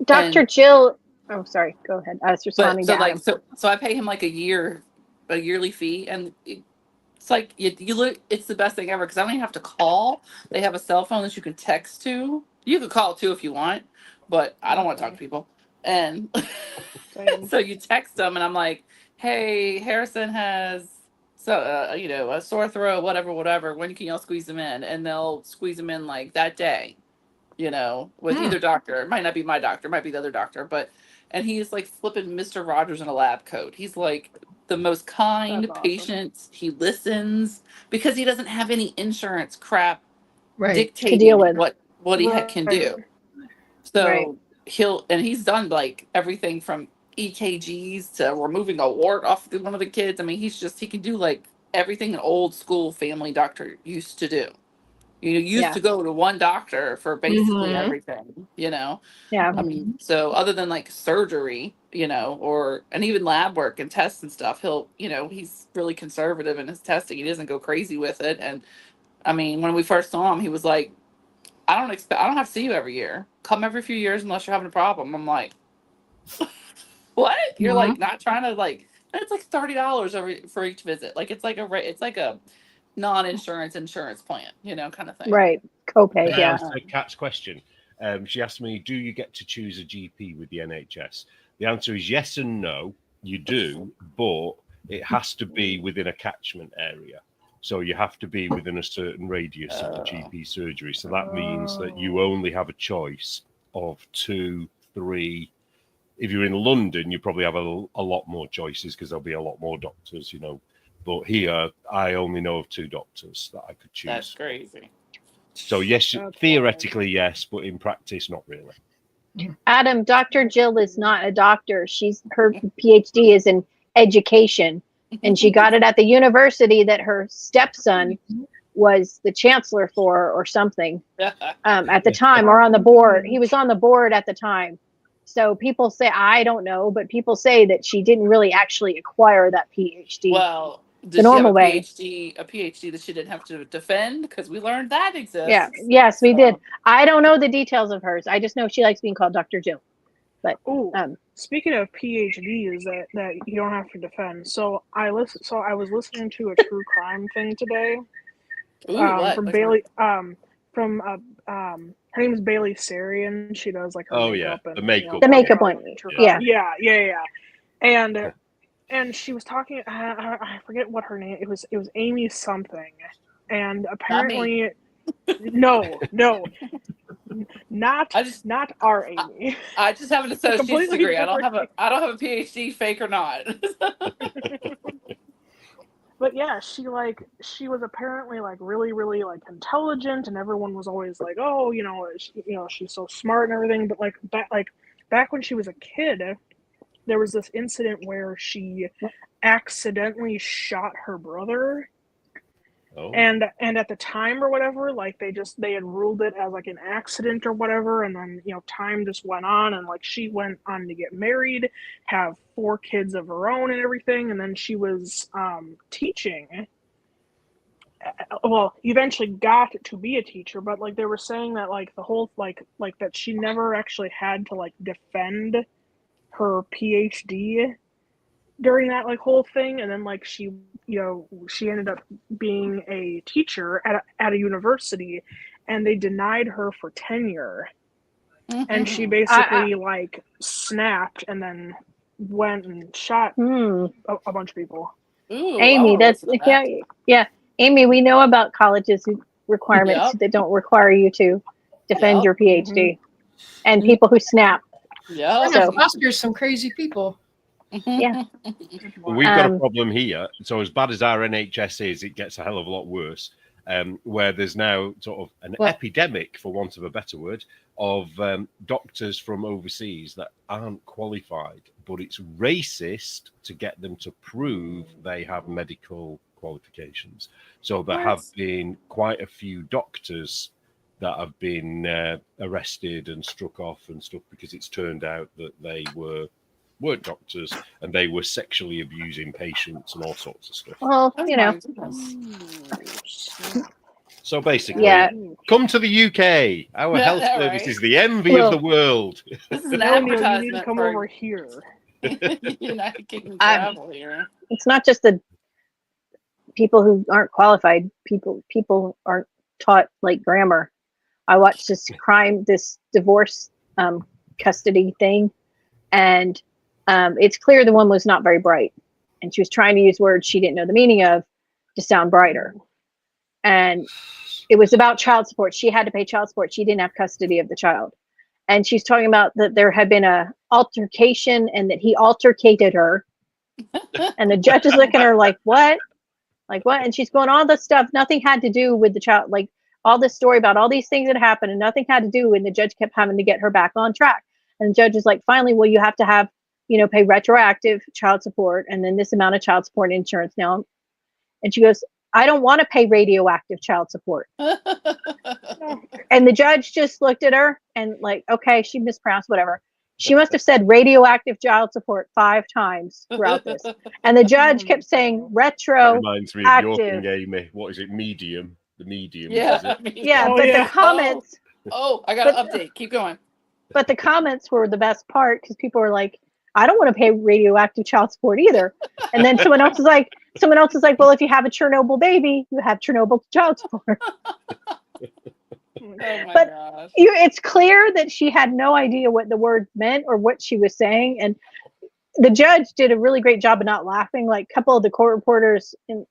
Dr. And- Jill. Oh, sorry. Go ahead. I was but responding so to like Adam. so I pay him like a yearly fee, and it's like you look, it's the best thing ever, because I don't even have to call. They have a cell phone that you can text to. You could call too if you want, but I don't want to talk to people. And Same. so you text them, and I'm like, hey, Harrison has a sore throat, whatever. When can y'all squeeze them in? And they'll squeeze them in like that day, with either doctor. It might not be my doctor, it might be the other doctor, and he's like flipping Mr. Rogers in a lab coat. He's like the most kind, That's awesome. patient. He listens because he doesn't have any insurance crap Right. dictating deal with. what he can do. So Right. he's done like everything from EKGs to removing a wart off one of the kids. I mean, he can do like everything an old school family doctor used to do. You used Yeah. to go to one doctor for basically Mhm. everything, Yeah. I mean, so other than like surgery, and even lab work and tests and stuff, he's really conservative in his testing. He doesn't go crazy with it. And I mean, when we first saw him, he was like, I don't have to see you every year. Come every few years unless you're having a problem. I'm like, what? You're like not trying to like, and it's like $30 for each visit. Like it's like a non-insurance plan, kind of thing. Right. Copay. Can I Yeah. answer Kat's question? She asked me, do you get to choose a GP with the NHS? The answer is yes and no. You do, but it has to be within a catchment area. So you have to be within a certain radius of the GP surgery. So that means that you only have a choice of 2, 3. If you're in London, you probably have a lot more choices because there'll be a lot more doctors, But here, I only know of 2 doctors that I could choose. That's crazy. So yes, That's theoretically yes, but in practice, not really. Adam, Dr. Jill is not a doctor. Her PhD is in education, and she got it at the university that her stepson was the chancellor for, or something, at the time, or on the board. He was on the board at the time. So people say, I don't know, but people say that she didn't really actually acquire that PhD. Well, The normal way. A PhD that she didn't have to defend, because we learned that exists. Yeah. Yes, we So- did. I don't know the details of hers. I just know she likes being called Dr. Jill. But Oh, um, speaking of PhDs that you don't have to defend. So I was listening to a true crime thing today. Ooh, what? From Which Bailey. Her name is Bailey Sarian. She does like her Oh, yeah, makeup and the makeup The one. makeup one. True Yeah. crime. Yeah. And she was talking. I forget what her name. It was Amy something, and apparently, no, not our Amy. I just have an associate's completely degree. I don't have different a PhD, fake or not. But yeah, she was apparently like really, really like intelligent, and everyone was always like, oh, she's so smart and everything. But back when she was a kid, there was this incident where she accidentally shot her brother. Oh. And at the time or whatever, like they had ruled it as like an accident or whatever, and then time just went on, and like she went on to get married, have 4 kids of her own and everything, and then she was teaching well, eventually got to be a teacher, but like they were saying that like the whole like that she never actually had to like defend her PhD during that like whole thing, and then like she she ended up being a teacher at a university, and they denied her for tenure, and she basically like snapped and then went and shot a bunch of people. Ooh, Amy, that's yeah. Amy, we know about colleges requirements Yep. that don't require you to defend Yep. your PhD, and people who snap. Yeah. Brenna So- Foster's some crazy people. Yeah. Well, we've got a Um, problem here. So as bad as our NHS is, it gets a hell of a lot worse. Where there's now sort of an Well- epidemic, for want of a better word, of doctors from overseas that aren't qualified, but it's racist to get them to prove they have medical qualifications. So there have been quite a few doctors that have been arrested and struck off and stuff because it's turned out that they weren't doctors and they were sexually abusing patients and all sorts of stuff. well, Oh you my know, goodness. So basically, Yeah. come to the UK. Our Yeah, health right. service is the envy Well- of the world. This is an No, Neil, you need to advertisement come for over here. United Kingdom I'm- travel here. it's not just the people who aren't qualified. People aren't taught like grammar. I watched this divorce custody thing, and it's clear the one was not very bright, and she was trying to use words she didn't know the meaning of to sound brighter. And it was about child support. She had to pay child support. She didn't have custody of the child. And she's talking about that there had been a altercation and that he altercated her. And the judge is looking at her like, what? Like what? And she's going, all this stuff, nothing had to do with the child. Like all this story about all these things that happened and nothing had to do. And the judge kept having to get her back on track. And the judge is like, finally, well, you have to have, pay retroactive child support and then this amount of child support insurance now. And she goes, I don't want to pay radioactive child support. And the judge just looked at her and like, okay, she mispronounced whatever. She must have said radioactive child support 5 times throughout this. And the judge kept saying That retro. reminds me of your active. thing, Amy. What is it? Medium. The medium. Yeah. Is it? Yeah, Oh, but yeah. the comments, Oh, I got an update. Keep going. but the comments were the best part because people were like, I don't want to pay radioactive child support either. And then someone else is like, well, if you have a Chernobyl baby, you have Chernobyl child support. Oh my But- gosh. It's clear that she had no idea what the word meant or what she was saying. And the judge did a really great job of not laughing. Like a couple of the court reporters, and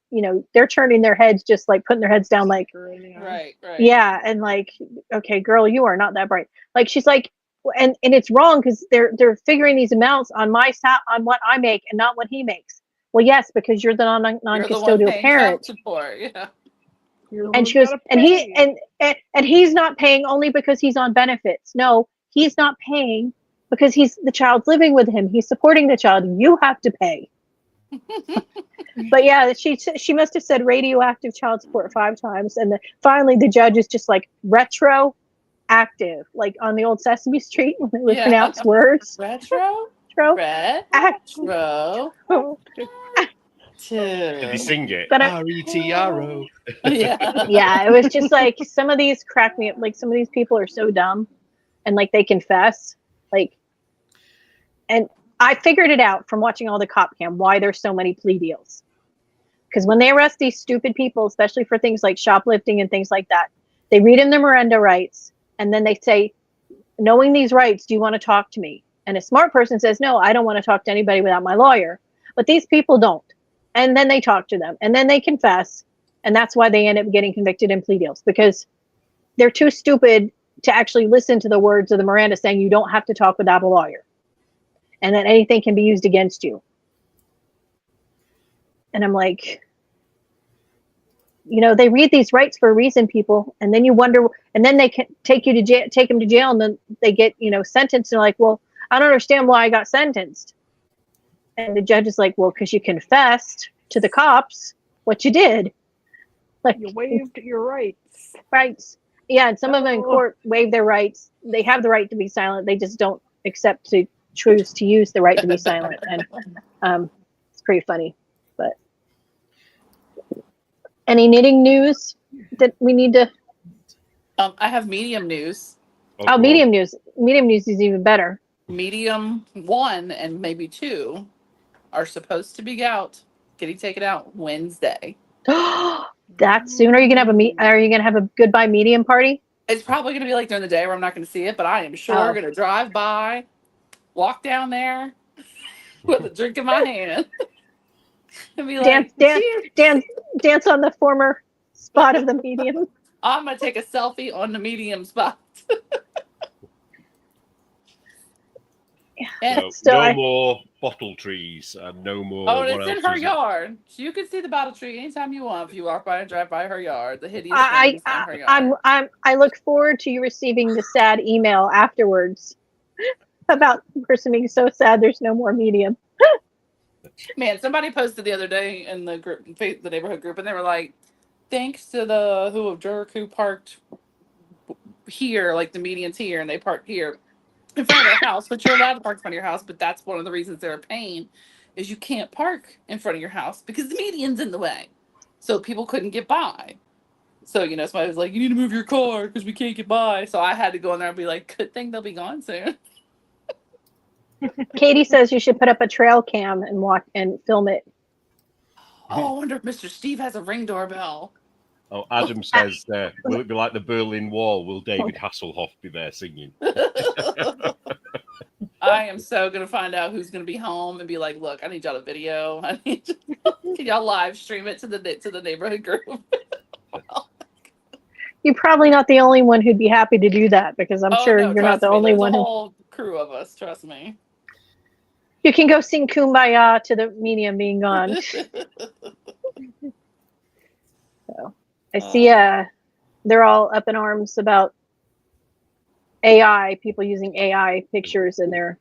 they're turning their heads, just like putting their heads down, like, Right. yeah, and like, okay, girl, you are not that bright. Like she's like, and it's wrong because they're figuring these amounts on on what I make and not what he makes. Well, yes, because you're the You're the one non-custodial paying parent. child support. Yeah. And she goes, and he's not paying only because he's on benefits. No, he's not paying because the child's living with him. He's supporting the child. You have to pay. But yeah, she must have said radioactive child support 5 times, and finally the judge is just like retroactive, like on the old Sesame Street when they would Yeah. pronounce words. Retro. Retro. Retro. Did he sing it? But R-E-T-R-O. Yeah. Yeah, it was just like some of these crack me up. Like some of these people are so dumb, and like they confess, like, and I figured it out from watching all the cop cam why there's so many plea deals. Because when they arrest these stupid people, especially for things like shoplifting and things like that, they read in the Miranda rights, and then they say, knowing these rights, do you want to talk to me? And a smart person says, no, I don't want to talk to anybody without my lawyer. But these people don't. And then they talk to them, and then they confess. And that's why they end up getting convicted in plea deals, because they're too stupid to actually listen to the words of the Miranda saying you don't have to talk without a lawyer and that anything can be used against you. And I'm like, they read these rights for a reason, people. And then you wonder, and then they can take you to jail, take them to jail, and then they get, sentenced. And they're like, well, I don't understand why I got sentenced. And the judge is like, well, because you confessed to the cops what you did. Like, You waived your rights. rights. Yeah, and some of them in court waive their rights. They have the right to be silent. They just don't accept to choose to use the right to be silent. And it's pretty funny. But Any knitting news that we need to? I have medium news. Oh, go on. medium news. Medium news is even better. Medium 1 and maybe 2 are supposed to be out, getting taken out Wednesday. That soon. Are you gonna have Are you gonna have a goodbye medium party? It's probably going to be like during the day where I'm not going to see it, but I am sure Oh. going to drive by, walk down there with a drink in my hand, and be like, Dance on the former spot of the medium. I'm going to take a selfie on the medium spot. And So, more bottle trees and no more. oh, what it's in else her is it? yard. So you can see the bottle tree anytime you want if you walk by and drive by her yard. The hideous I, things in her yard. I look forward to you receiving the sad email afterwards about the person being so sad there's no more medium. Man, somebody posted the other day in the group, the neighborhood group, and they were like, "Thanks to the jerk who parked here, like the median's here, and they parked here in front of their house, but you're allowed to park in front of your house. But that's one of the reasons they're a pain, is you can't park in front of your house because the median's in the way, so people couldn't get by. So somebody was like, you need to move your car because we can't get by. So I had to go in there and be like, good thing they'll be gone soon." Katie says you should put up a trail cam and walk and film it. Oh, I wonder if Mr. Steve has a Ring doorbell. Oh, Adam says, will it be like the Berlin Wall? Will David Hasselhoff be there singing? I am so going to find out who's going to be home and be like, look, I need y'all to video. Can y'all live stream it to the neighborhood group? You're probably not the only one who'd be happy to do that because I'm sure no, you're not trust the me, only there's one a who. whole crew of us, trust me. You can go sing Kumbaya to the medium being gone. So I see they're all up in arms about AI, people using AI pictures in their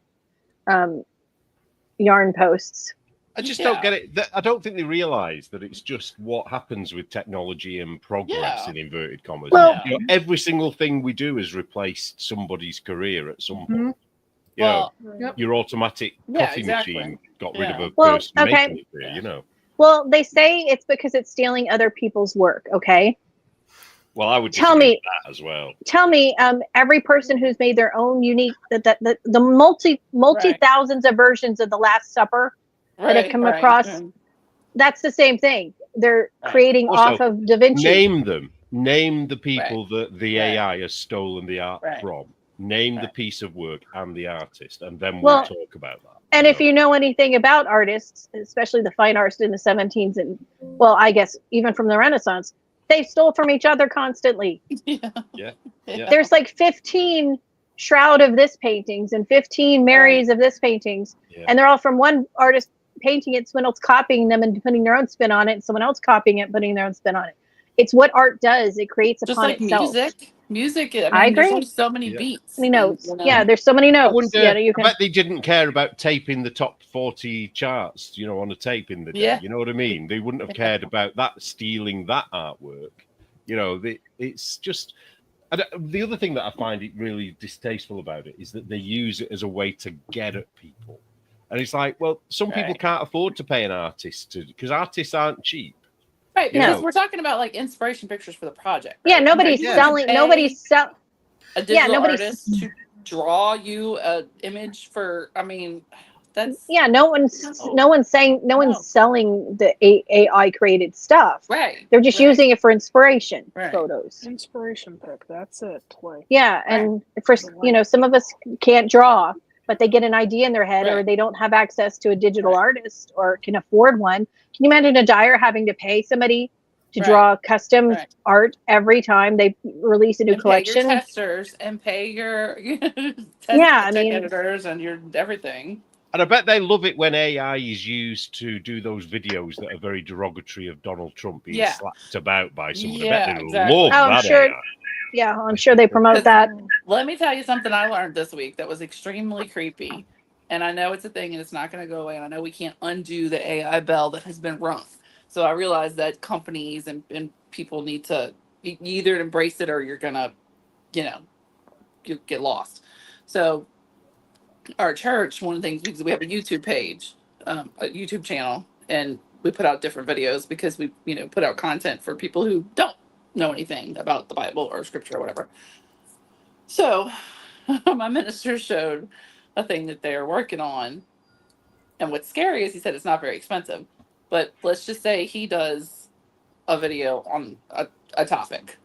yarn posts. I just don't get it. I don't think they realise that it's just what happens with technology and progress in inverted commas. Well, every single thing we do has replaced somebody's career at some point. Well, Your automatic coffee machine got rid of a person making it for you. Well, they say it's because it's stealing other people's work. Okay. Well, I would tell me that as well. Tell me, every person who's made their own unique the multi thousands of versions of the Last Supper that have come across. That's the same thing. They're creating also, off of Da Vinci. Name them. Name the people that the AI has stolen the art from. Name the piece of work and the artist, and then we'll talk about that. And if you know anything about artists, especially the fine artists in the 17s, and well, I guess even from the Renaissance, they stole from each other constantly. Yeah. There's like 15 Shroud of this paintings and 15 Marys of this paintings, and they're all from one artist painting it, someone else copying them and putting their own spin on it, and someone else copying it, putting their own spin on it. It's what art does. It creates just upon like itself. Music. I mean, I agree. There's so many beats. Many notes. Yeah, there's so many notes. I bet they didn't care about taping the top 40 charts, on a tape in the day. You know what I mean? They wouldn't have cared about that, stealing that artwork. It's just. The other thing that I find it really distasteful about it is that they use it as a way to get at people. And it's like, well, some people can't afford to pay an artist because artists aren't cheap. Right, because we're talking about like inspiration pictures for the project. Right? Yeah, nobody's selling. Nobody's selling. A digital artist to draw you an image for. I mean, that's no one's selling the AI created stuff. Right. They're just using it for inspiration photos. Inspiration pic. That's it. And for some of us can't draw, but they get an idea in their head, or they don't have access to a digital artist, or can afford one. Can you imagine a dyer having to pay somebody to draw custom art every time they release a new collection? Pay your testers and pay your editors and your everything. And I bet they love it when AI is used to do those videos that are very derogatory of Donald Trump being slapped about by someone. I bet they love that. I'm sure. AI. Yeah, I'm sure they promote that. Let me tell you something I learned this week that was extremely creepy. And I know it's a thing and it's not going to go away. And I know we can't undo the AI bell that has been rung. So I realize that companies and people need to either embrace it or you're going to, you get lost. So our church, one of the things, because we have a YouTube page, a YouTube channel, and we put out different videos because we, put out content for people who don't know anything about the Bible or scripture or whatever. So my minister showed a thing that they're working on. And what's scary is he said it's not very expensive. But let's just say he does a video on a topic.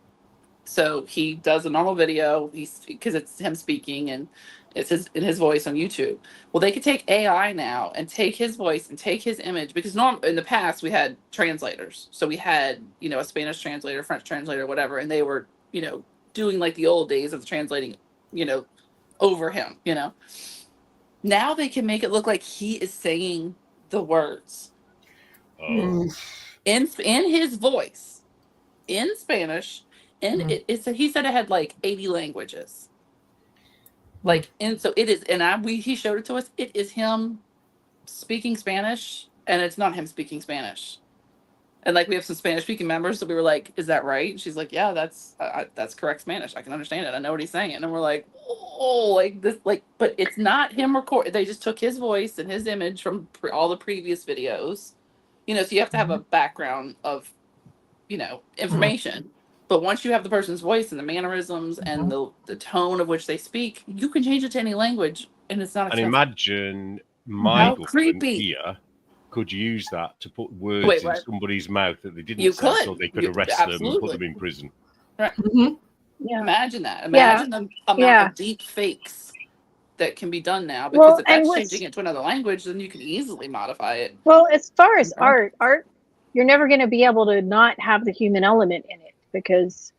So he does a normal video, because it's him speaking and it's in his voice on YouTube. Well, they could take AI now and take his voice and take his image, because in the past we had translators. So we had, a Spanish translator, French translator, whatever, and they were, doing like the old days of translating, over him, Now they can make it look like he is saying the words Oh. in his voice in Spanish. And he said it had like 80 languages. And so it is, and he showed it to us. It is him speaking Spanish, and it's not him speaking Spanish. And like, we have some Spanish speaking members, so we were like, "Is that right?" And she's like, "Yeah, that's correct Spanish. I can understand it. I know what he's saying." And we're like, "Oh, like this, like," but it's not him record. They just took his voice and his image from all the previous videos. So you have to have a background of, information. But once you have the person's voice and the mannerisms and the tone of which they speak, you can change it to any language, and it's not And expensive. imagine How Michael creepy. here could use that to put words in somebody's mouth that they didn't You say, could. so they could You- arrest them and put absolutely. them in prison. Yeah. Imagine that. Imagine the amount Yeah. of deep fakes that can be done now. Because Well, if and that's what's- changing it to another language, then you can easily modify it. Well, as far as Okay. art, you're never going to be able to not have the human element in it, because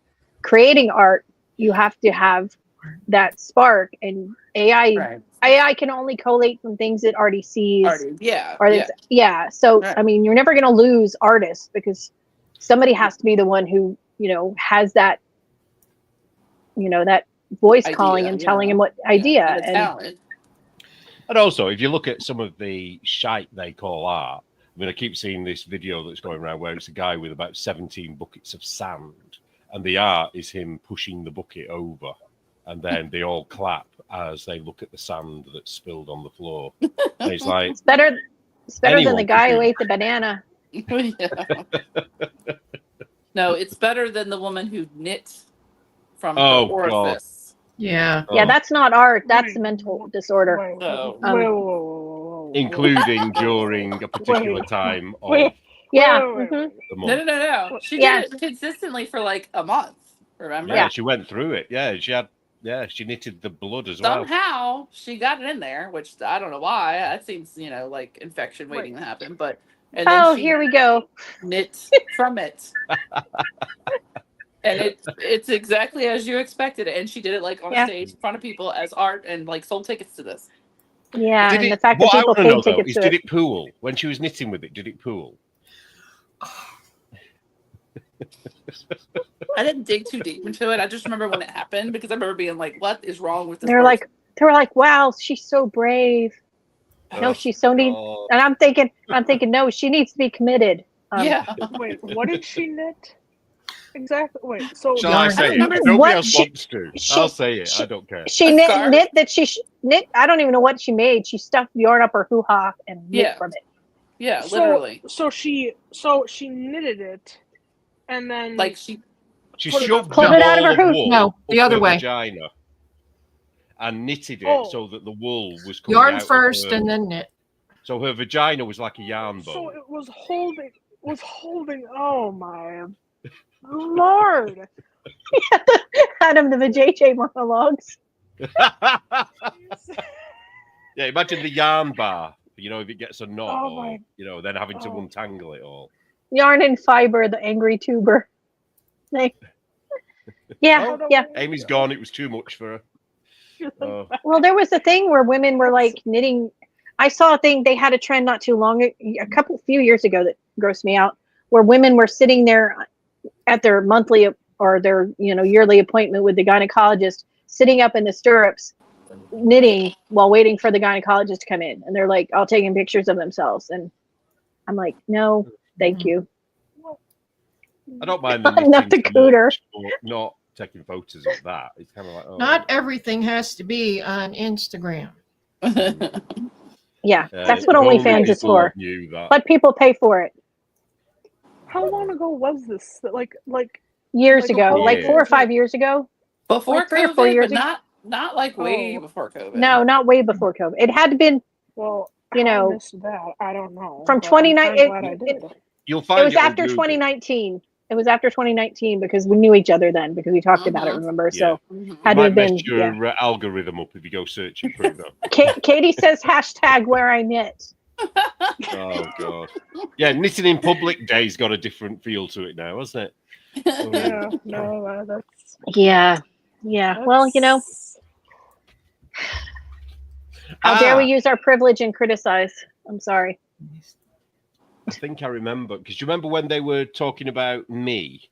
creating art, you have to have that spark, and AI can only collate from things it already sees. Yeah. Or so Right. I mean, you're never going to lose artists, because somebody has to be the one who has that that voice Idea, calling and telling him what idea. And the talent. And also, if you look at some of the shite they call art, I mean, I keep seeing this video that's going around where it's a guy with about 17 buckets of sand, and the art is him pushing the bucket over, and then they all clap as they look at the sand that's spilled on the floor. And it's like, It's better than Anyone the could guy do who that. ate the banana. Yeah. No, it's better than the woman who knit from Oh, the orifice. Yeah. Yeah, oh, that's not art. That's Wait, mental disorder. Wait, So- whoa. including during a particular time of Wait. Yeah. Wait. mhm. the No. month. She Yeah. did it consistently for like a month. Remember? Yeah, she went through it. She knitted the blood as well. Somehow she got it in there, which I don't know why. That seems, like infection waiting to happen. But and then she Here we go. knit from it. And it's exactly as you expected it. And she did it like on a Yeah. stage in front of people as art and like sold tickets to this. Yeah, Did and it- the fact that what I people want to paid know though tickets is, to did it. it pool when she was knitting with it? Did it pool? I didn't dig too deep into it. I just remember when it happened because I remember being like, "What is wrong with this?" They were person?" like, "Wow, she's so brave. No, Oh, she's so neat." God. And I'm thinking, no, she needs to be committed. yeah. Wait, what did she knit? Exactly. Wait, so Shall I Yarn. say I it? don't remember Nobody what else she- wants to. she- I'll say it. she- I don't care. She A knit scarf? that she knit. I don't even know what she made. She stuffed yarn up her hoo-ha and knit Yeah. from it. Yeah, so, literally. So she knitted it, and then Like she She Pulled it shoved Pulled the it out of ball her hoop. wool No, the up other her way. vagina and knitted it Oh. so that the wool was coming Yarn out of first her- and then knit. So her vagina was like a yarn so bowl. it was holding. Oh my lord! Adam, the JJ monologues. Yeah, imagine the yarn bar. If it gets a knot, Oh or my- then having to Oh. untangle it all. Yarn and fiber, the angry tuber. Yeah, Oh. yeah. Amy's gone. It was too much for her. Oh. Well, there was a thing where women were like knitting. I saw a thing. They had a trend not too long, a few years ago, that grossed me out, where women were sitting there at their monthly or their yearly appointment with the gynecologist, sitting up in the stirrups, knitting while waiting for the gynecologist to come in, and they're like all taking pictures of themselves. And I'm like, no, thank you. I don't mind the Not the knitting so cooter. much, but not taking photos of that. It's kind of like, oh. Not everything has to be on Instagram. Yeah, Yeah, that's what if only OnlyFans is people for. Knew that. But people pay for it. How long ago was this? Like Years Like a ago, whole like year. 4 or 5 years ago. Before Like 3 or 4 COVID, years but ago. not like way Oh. before COVID. No, not way before COVID. It had to been well, You how know, I missed that. I don't know. from but I'm 29 kinda glad I did. You'll it find was it on after Google. 2019. It was after 2019 because we knew each other then because we talked about it. Mhm. Remember? Yeah. So Mhm. It had to might have mess been. your Yeah. algorithm up if you go searching for it, though. Katie says hashtag where I knit. Oh god. Yeah, knitting in public day's got a different feel to it now, hasn't it? Yeah, no, that's. Yeah. Yeah. Well, you know, that's- how dare we Ah, use our privilege and criticize? I'm sorry. I think I remember because you remember when they were talking about me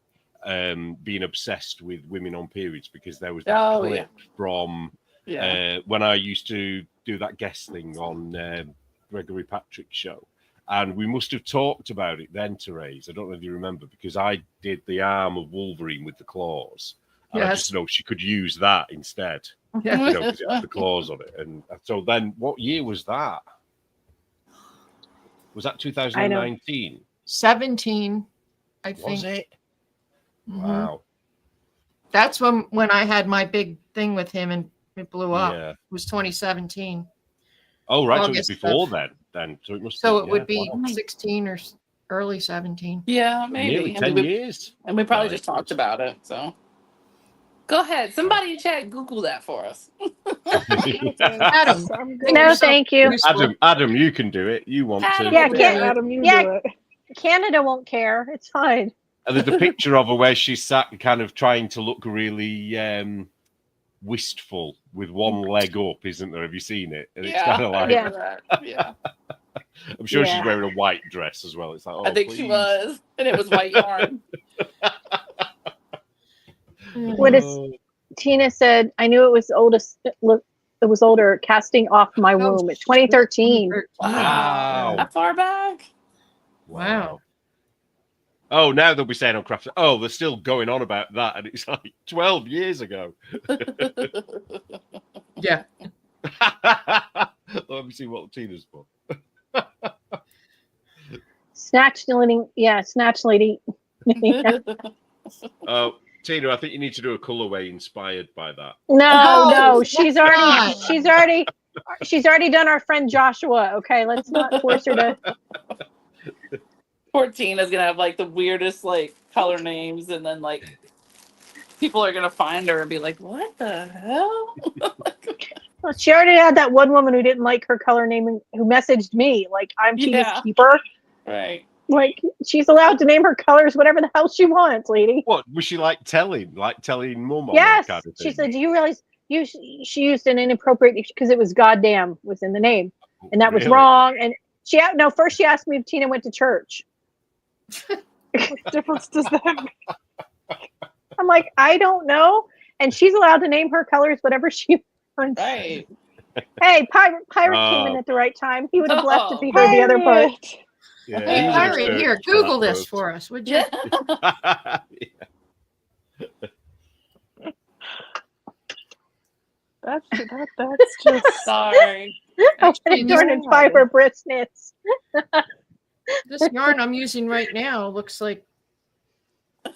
being obsessed with women on periods because there was that Oh, clip from Yeah. when I used to do that guest thing on Gregory Patrick's show. And we must have talked about it then, Therese. I don't know if you remember, because I did the arm of Wolverine with the claws. And I Yes. just know she could use that instead, Yeah. you know, because it had the claws on it. And so then, what year was that? Was that 2019? 17, I think. Was it? Mhm. Wow. That's when I had my big thing with him and it blew up. Yeah. It was 2017. Oh, right. So it was August before of- then. So it must So be, it would be wow. 16 or early 17. Yeah, maybe. Nearly I 10 mean, years. and we probably Right. just talked about it. So go ahead. Somebody in chat, Google that for us. Adam. I'm good. No, thank you. Adam, you can do it. You want Adam to. Yeah, will can't- do it. Adam, you Yeah. do it. Canada won't care. It's fine. And there's a picture of her where she's sat kind of trying to look really wistful with one leg up, isn't there? Have you seen it? And it's kind of I like, remember that. Yeah. I'm sure she's Yeah. wearing a white dress as well. It's like, oh, I think she please. was. And it was white yarn. What is Tina said? I knew it was oldest. Look, it was older. Casting off my Oh, womb. It's 2013. Wow. That far back? Wow. Oh, now they'll be saying on Craft. Oh, they're still going on about that, and it's like 12 years ago. Yeah. Let me see what Tina's for. Snatch lady. Yeah, snatch lady. Oh, Tina, I think you need to do a colorway inspired by that. No, no, that's she's not. already done our friend Joshua. Okay, let's not force her to. 14 is gonna have like the weirdest like color names, and then like people are gonna find her and be like, "What the hell?" Well, she already had that one woman who didn't like her color name and who messaged me like, "I'm Tina's Yeah. keeper." Right. Like, she's allowed to name her colors whatever the hell she wants, lady. What was she like telling mum? On Yes, that kind of she thing? said. Do you realize she used an inappropriate because it was goddamn was in the name, and that was Really? wrong. And first she asked me if Tina went to church. What difference does that make? I'm like, I don't know, and she's allowed to name her colors whatever she wants. Right. Hey, Pirate came in Oh. at the right time. He would have left if he heard the other part. Pirate! Yeah, Hey, he was Byron, expert here, for Google that this first. for us, would you? Yeah. That's just. Sorry. Actually, Dorn and no. fiber Brit's knits. This yarn I'm using right now looks like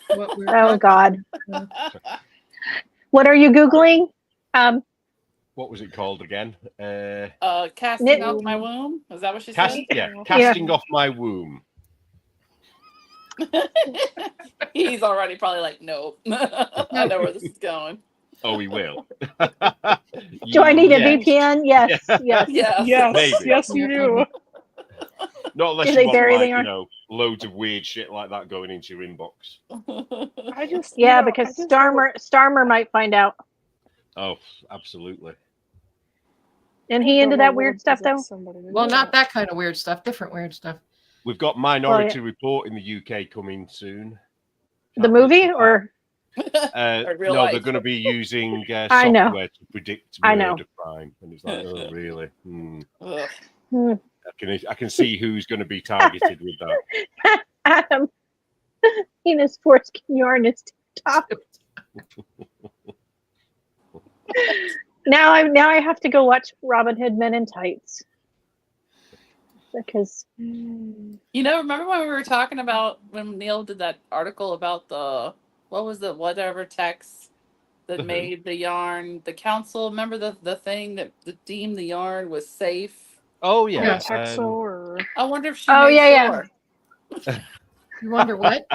what we're Oh talking God, what are you googling? What was it called again? Casting Knit- off my womb. Is that what she said? Casting off my womb. He's already probably like, nope. I know where this is going. Oh, he will. Do I need a Yes. VPN? Yes, yes. Yeah. Yes, Maybe. yes, you do. Not unless Do you they want, bury like, the you yarn? know, loads of weird shit like that going into your inbox. I just. Yeah, you know, because I just Starmer might find out. Oh, absolutely. And don't he into know that what weird to stuff though. possess somebody to Well, do not that kind of weird stuff, different weird stuff. We've got Minority Report in the UK coming soon. The movie or real no, life. they're going to be using I know. software to predict I know. murder crime, and it's like, oh, really? Ugh. I can see who's going to be targeted with that. Adam Tina's foreskin yarn is top. Now I have to go watch Robin Hood Men in Tights. because Mm. You know, remember when we were talking about when Neil did that article about the what was the whatever text that Mhm. made the yarn the council? Remember the thing that deemed the yarn was safe? Oh Yeah. yeah. Texo or I wonder if she Oh, made yeah, yeah. sure. You wonder what?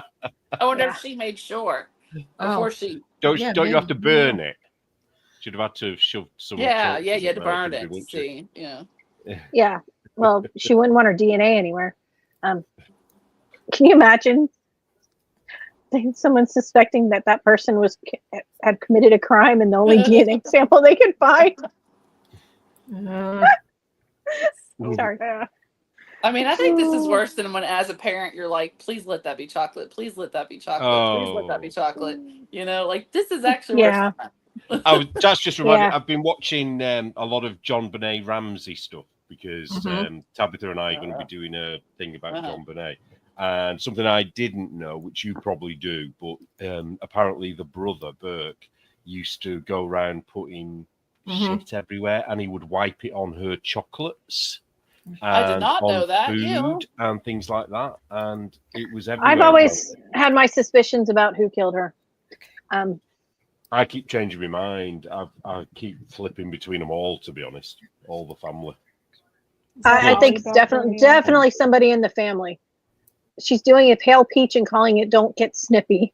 I wonder Yeah. if she made sure Oh, before she. don't Yeah, you have to maybe. burn it? Should have had to have shoved some. Yeah, torches yeah, you had up to there or burn something, it. wouldn't you? See, yeah. Yeah. Well, she wouldn't want her DNA anywhere. Can you imagine someone suspecting that that person had committed a crime and the only DNA sample they could find? Sorry. yeah. I mean, I think this is worse than when, as a parent, you're like, "Please let that be chocolate. Please let that be chocolate. Please let that be Oh. chocolate." You know, like this is actually Yeah. worse. Than that. That's just reminded. Yeah. I've been watching a lot of John Benet Ramsey stuff because Mhm. Tabitha and I are going to be doing a thing about Uh-huh. John Benet. And something I didn't know, which you probably do, but apparently the brother Burke used to go around putting Mhm. shit everywhere, and he would wipe it on her chocolates. I did And not on know that. food Ew. and things like that, and it was everywhere. I've always had my suspicions about who killed her. I keep changing my mind. I keep flipping between them all, to be honest. All the family. I think it's Ollie back there, Neil? definitely somebody in the family. She's doing a pale peach and calling it "Don't get snippy."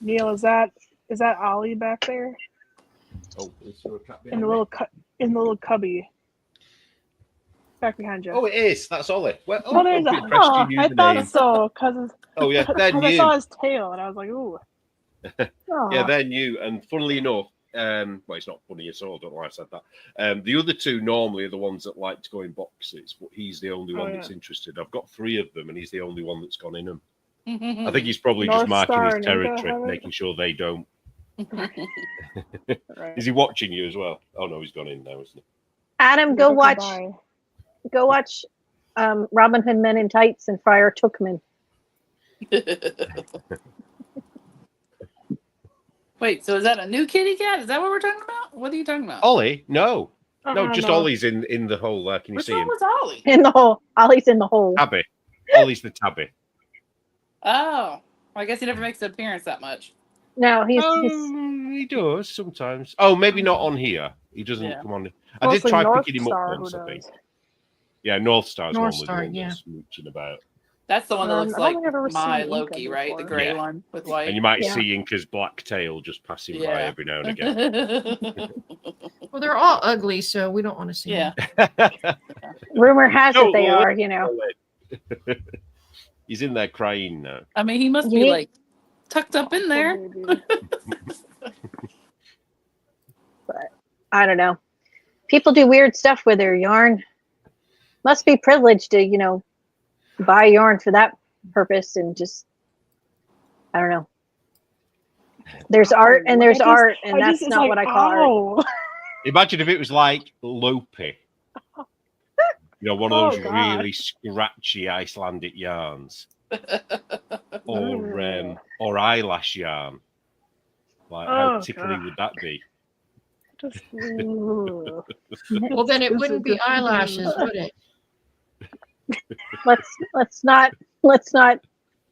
Neil, is that Ollie back there Oh, is there a cat in the little cubby back behind you? Oh, it is. That's Ollie. Well, Oh, there's a bit impressed you knew I the thought name. so because Oh, yeah, they're I new. saw his tail and I was like, ooh. Aw. Yeah, they're new. And funnily enough, well, it's not funny at all. I don't know why I said that. The other two normally are the ones that like to go in boxes, but he's the only Oh, one yeah. that's interested. I've got 3 of them, and he's the only one that's gone in them. I I think he's probably North just marking Star his and Inca territory, have it? making sure they don't. Right. Is he watching you as well? Oh no, he's gone in now, isn't he? Adam, go watch. Goodbye. Go watch Robin Hood Men in Tights and Friar Tuckman. Wait, so is that a new kitty cat? Is that what we're talking about? What are you talking about? Ollie? No, no, just no. Ollie's in the hole there. Can you Which see one him? was Ollie? In the hole. Ollie's in the hole. Tabby. Ollie's the tabby. Oh, I guess he never makes an appearance that much. No, he's He does sometimes. Oh, maybe not on here. He doesn't Yeah. come on. I did Mostly try North picking him Star, up who once, I think. does. Yeah, North Star's North normally Star, the one yeah. that's mooching about. That's the one that looks I don't like think I've ever my seen Loki, Inca right? The before. gray Yeah. one with white. And you might Yeah. see Inca's black tail just passing by Yeah. every now and again. Well, they're all ugly, so we don't want to see Yeah. them. rumor has No, it they well, are, you know. He's in there crying now. I mean, he must You be need- like tucked up in there. Baby. I don't know. People do weird stuff with their yarn. Must be privileged to, you know, buy yarn for that purpose and just, I don't know. There's art and there's art, and I that's just- it's not like, what I call art. ow. Imagine if it was like Lopi. You know, one of Oh, those God. really scratchy Icelandic yarns. Or eyelash yarn. Like, how Oh, tickly God. would that be? Just, ooh. Well, then it This wouldn't is be just- eyelashes, would it? Let's not,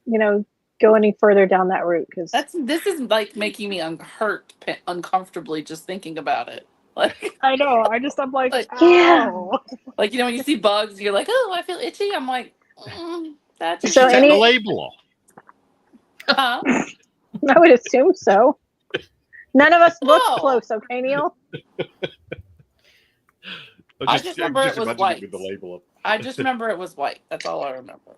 you know, go any further down that route because This is like making me uncomfortably just thinking about it. Like, I know. I'm like, Like, yeah. ow. like you know, when you see bugs, you're like, oh, I feel itchy. I'm like, that's Did So you take any- the label off? Huh? I would assume so. None of us look No. close, okay, Neil? I just remember it was imagine white. with the label on. I just remember it was white. That's all I remember.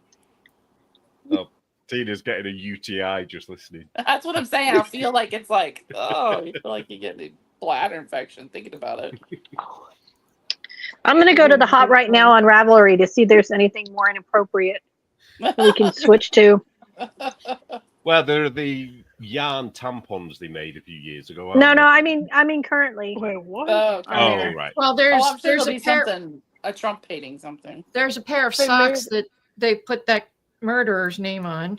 Tina's getting a UTI just listening. That's what I'm saying. I feel like it's like, oh, you feel like you get a bladder infection thinking about it. I'm gonna go to the hot right now on Ravelry to see if there's anything more inappropriate that we can switch to. Well, there are the yarn tampons they made a few years ago. No, aren't no, there? I mean currently. Wait, what? Oh, Oh, okay. right. Well, Oh, I'm sure there's there'll a be pair something, a Trump hating something. there's a pair of They socks that they put that murderer's name on.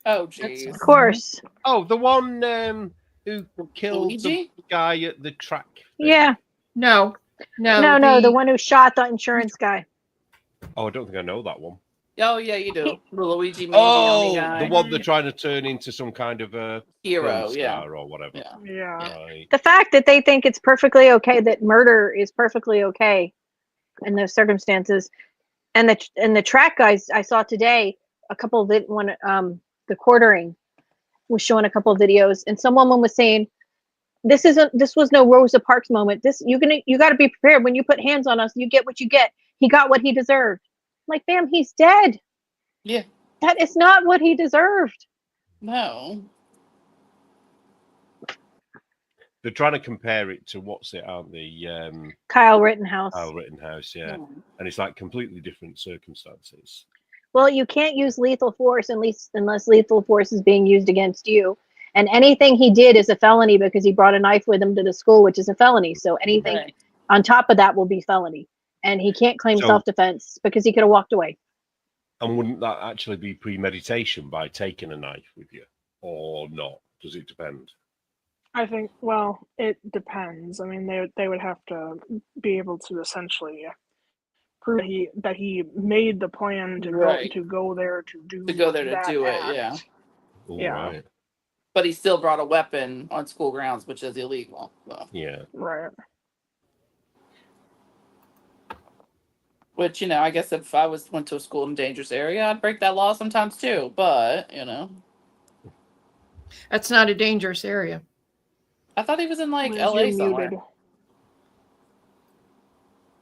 Oh, That's- jeez. Of course. Oh, the one who killed Luigi? the guy at the track. thing. Yeah. No, No, the one who shot the insurance guy. Oh, I don't think I know that one. Oh yeah, you do. The Luigi Mangione Oh, guy. the one they're trying to turn into some kind of a Hero, film yeah. star or whatever. Yeah. Yeah. Right. The fact that they think it's perfectly okay, that murder is perfectly okay in those circumstances, and the track guys I saw today, a couple of it when the quartering was showing a couple of videos, and some woman was saying, this was no Rosa Parks moment. You got to be prepared. When you put hands on us, you get what you get. He got what he deserved. I'm like, ma'am, he's dead. Yeah. That is not what he deserved. No. They're trying to compare it to what's it, aren't they? Kyle Rittenhouse. Kyle Rittenhouse, yeah. And it's like completely different circumstances. Well, you can't use lethal force unless lethal force is being used against you. And anything he did is a felony because he brought a knife with him to the school, which is a felony. So anything Right. on top of that will be felony. And he can't claim So- self-defense because he could have walked away. And wouldn't that actually be premeditation by taking a knife with you or not? Does it depend? I think, well, it depends. I mean, they would have to be able to essentially prove that he made the plan to Right. go there to do that do it, act. yeah. All Yeah. right. But he still brought a weapon on school grounds, which is illegal. So. Yeah. Right. Which, I guess if I went to a school in a dangerous area, I'd break that law sometimes too. But, That's not a dangerous area. I thought he was in like Liz, LA you're somewhere. muted.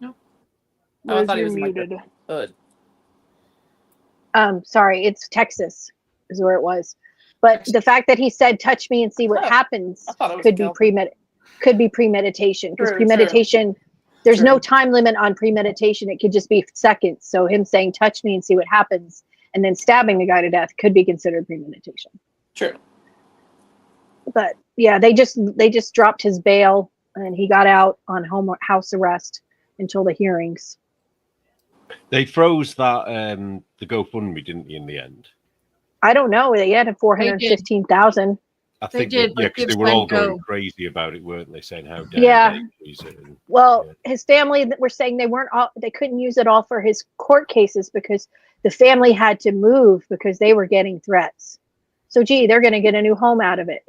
No. Oh, I Liz, thought he you're was in like the muted. hood. Sorry, it's Texas is where it was. But the fact that he said, touch me and see what Oh, happens I thought it was could be Kelvin. premeditation. Because True, premeditation, there's True. no time limit on premeditation. It could just be seconds. So him saying, touch me and see what happens, and then stabbing the guy to death could be considered premeditation. True. But yeah, they just dropped his bail and he got out on house arrest until the hearings. They froze that the GoFundMe, didn't they, in the end? I don't know. They had 415,000. I They think did, that, yeah, but because they gives were all them going go. crazy about it, weren't they? Saying how dare Yeah. they use it. And, Well, yeah. his family were saying they couldn't use it all for his court cases because the family had to move because they were getting threats. So, gee, they're going to get a new home out of it.